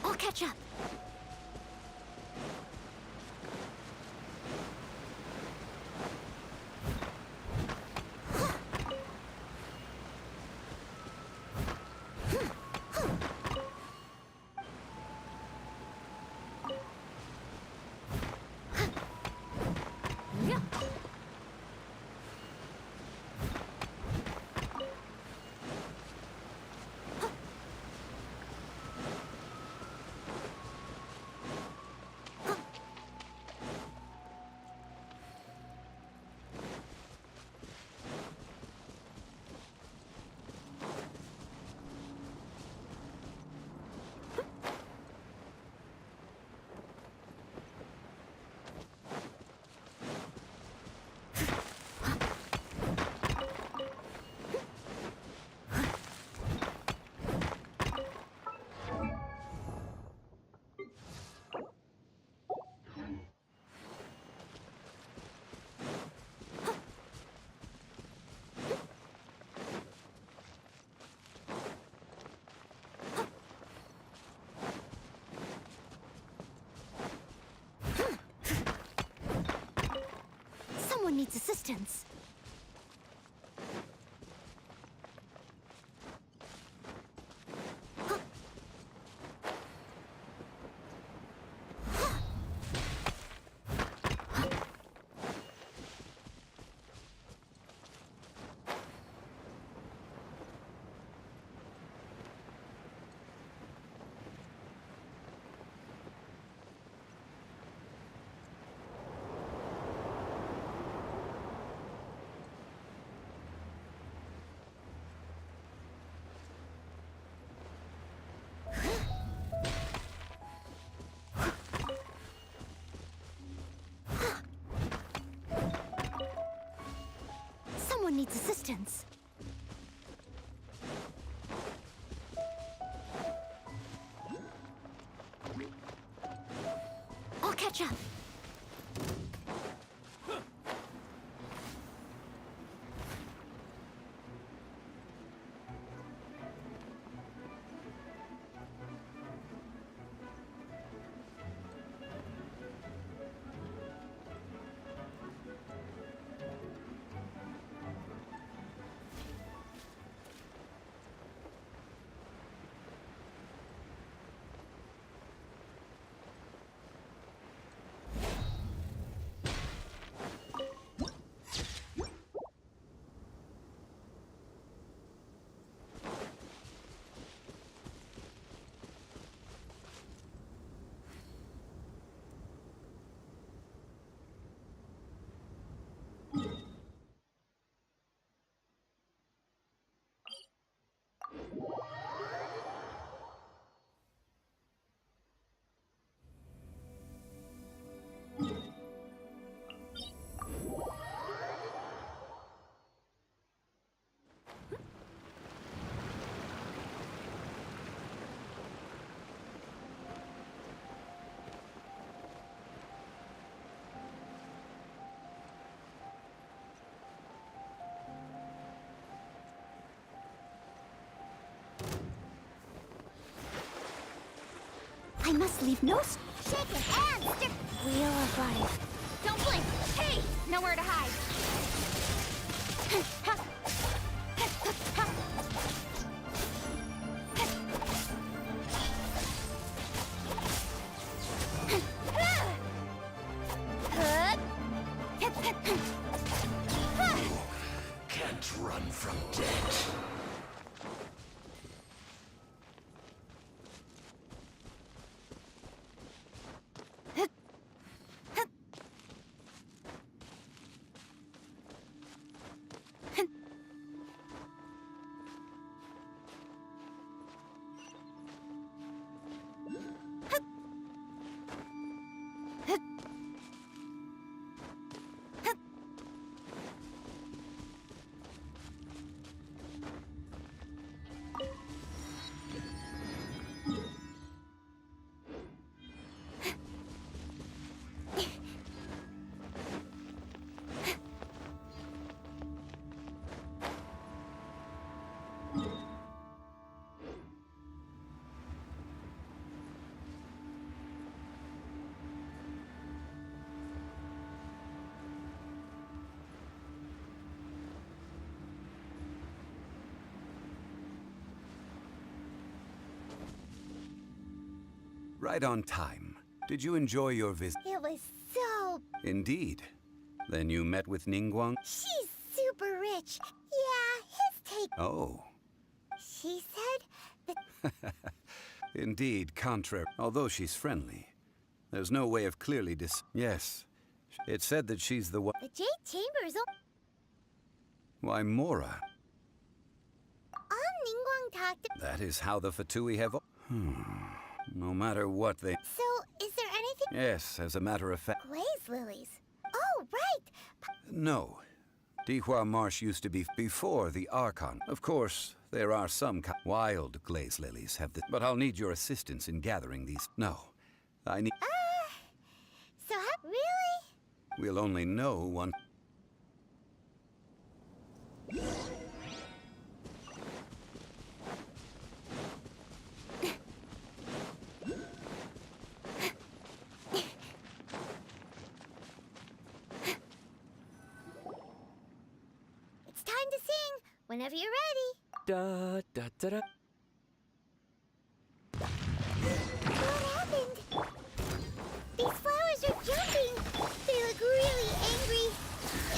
I'll catch up. Someone needs assistance. Someone needs assistance. I'll catch up. must leave no Shake it and stir. Wheel of life. Don't blink. Hey, nowhere to hide. Can't run from death. Right on time. Did you enjoy your visit? It was so... Indeed. Then you met with Ningguang? She's super rich. Yeah, his take... Oh. She said that... Indeed, contrary. Although she's friendly, there's no way of clearly Yes. It said that she's the one... The Jade Chamber's... Why, Mora. Ningguang talked... That is how the Fatui have... No matter what they... So, is there anything... Yes, as a matter of fact... Glaze lilies. Oh, right. No. Dihua Marsh used to be before the Archon. Of course, there are some wild glaze lilies have the... But I'll need your assistance in gathering these. No. I need... So, really? We'll only know one... It's time to sing. Whenever you're ready. Da da da da. What happened? These flowers are jumping. They look really angry.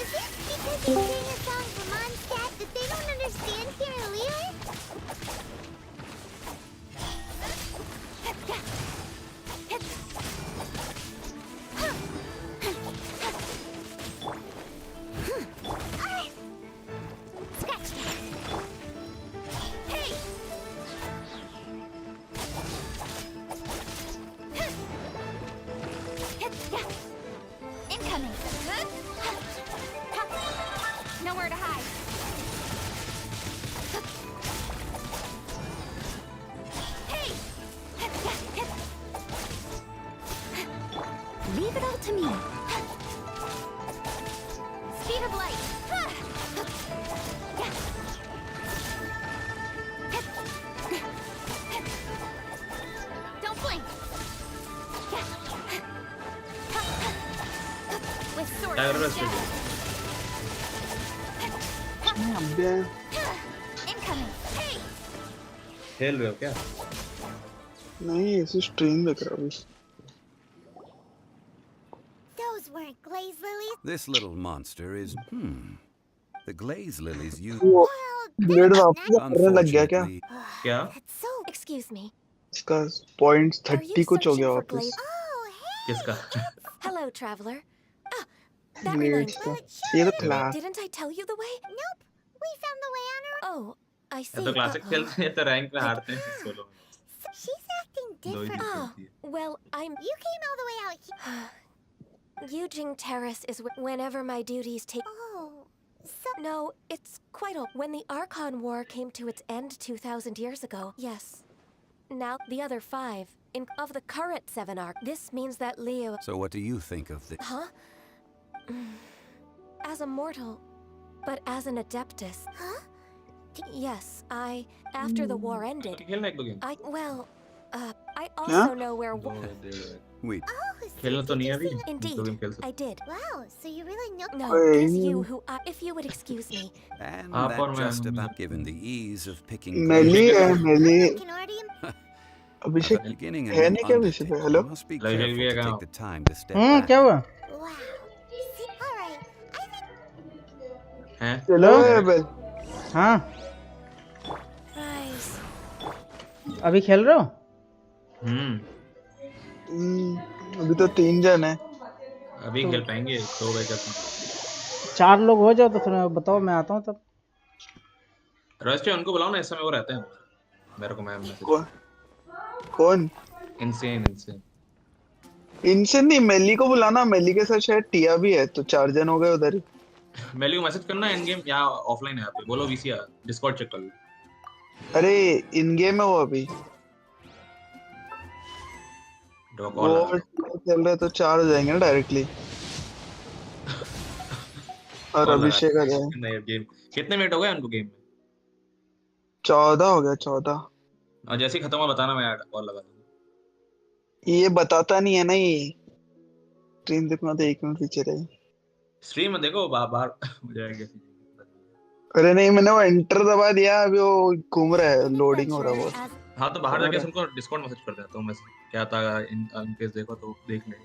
Is it because they sang a song from Mondstadt that they don't understand here in Lear? Scratch that. Hey! Incoming. Nowhere to hide. Hey! Leave it all to me. Speed of light. Don't blink. With sword Tiger and Wrestling. shadow. Incoming. Hey! खेल रहे हो क्या? नहीं ऐसे stream देख रहा हूँ Those weren't glaze lilies. This little monster is... The glaze lilies you... वो Well, ब्लेड वापस करने लग गया क्या Unfortunately, क्या? that's so... Excuse me. इसका पॉइंट्स Are 30 you कुछ हो searching गया for वापस glaze? Oh, hey! किसका? Hello, traveler. Ah, that blades reminds me. का ये तो class Didn't I tell you the way? Nope. We found the way on our own. Oh, I या see. तो क्लासिक Uh-oh. खेलते हैं तो रैंक में हारते हैं सोलो में. She's acting दो ही different. दिन Ah, खेलती है. well, I'm... You came all the way out here. Yujing Terrace is whenever my duties take... Oh, so... No, it's quite old. When the Archon War came to its end 2,000 years ago, yes. Now, the other 5, of the current 7 arc, this means that Leo... So what do you think of the... Huh? As a mortal, but as an adeptus. Huh? Yes, after the war ended, खेलना एक दो game. well, I also know where. 2 1.5 We Oh, so खेलना तो नहीं है अभी Indeed, तो game खेल सकते I did. Wow, so you really know. No, Wait. it is you who. If you would excuse me. and आप और that मैं just mummy about given the ease of picking मेली grapes है मेली I can already. at Abhishek the beginning of है an नहीं क्या पीछे पे undertaking. Hello You must be live careful भी है to कहाँ take the time to step back. क्या हुआ? Wow. See, all right. I think. हैं चलो हेलो? बेल हाँ Rise. अभी खेल रहे हो? अभी तो 3 जन है अभी तो खेल पाएंगे 2 बजे तक 4 लोग हो जाओ तो फिर बताओ, मैं आता हूँ तब। रजिस्टर उनको बुलाओ ना इस समय वो रहते हैं मेरे को मैं मैसेज कौन कौन इनसेन इनसेन इनसे नहीं मेली को बुलाना मेली के साथ शायद टिया भी है तो 4 जन हो गए उधर ही मेली को मैसेज करना एंड गेम या ऑफलाइन है पे बोलो वीसी डिस्कॉर्ड चेक कर लो अरे इन गेम है वो अभी दो वो कॉल लगा चल रहा है तो 4 हो जाएंगे ना डायरेक्टली और कॉल लगा अभिषेक आ जाए नए गेम कितने मिनट हो गए उनको गेम में 14 हो गया 14 और जैसे ही खत्म हुआ बताना मैं कॉल लगा दूंगा ये बताता नहीं है ना ये स्क्रीन देखना तो 1 मिनट पीछे रहे स्ट्रीम में देखो बाहर हो जाएगा अरे नहीं मैंने वो एंटर दबा दिया अभी वो घूम रहा है An लोडिंग हो रहा है adventure वो as हाँ तो बाहर समझ जाके रहा है उनको डिस्कॉर्ड मैसेज कर देता हूँ मैं क्या था इन केस देखो तो देख ले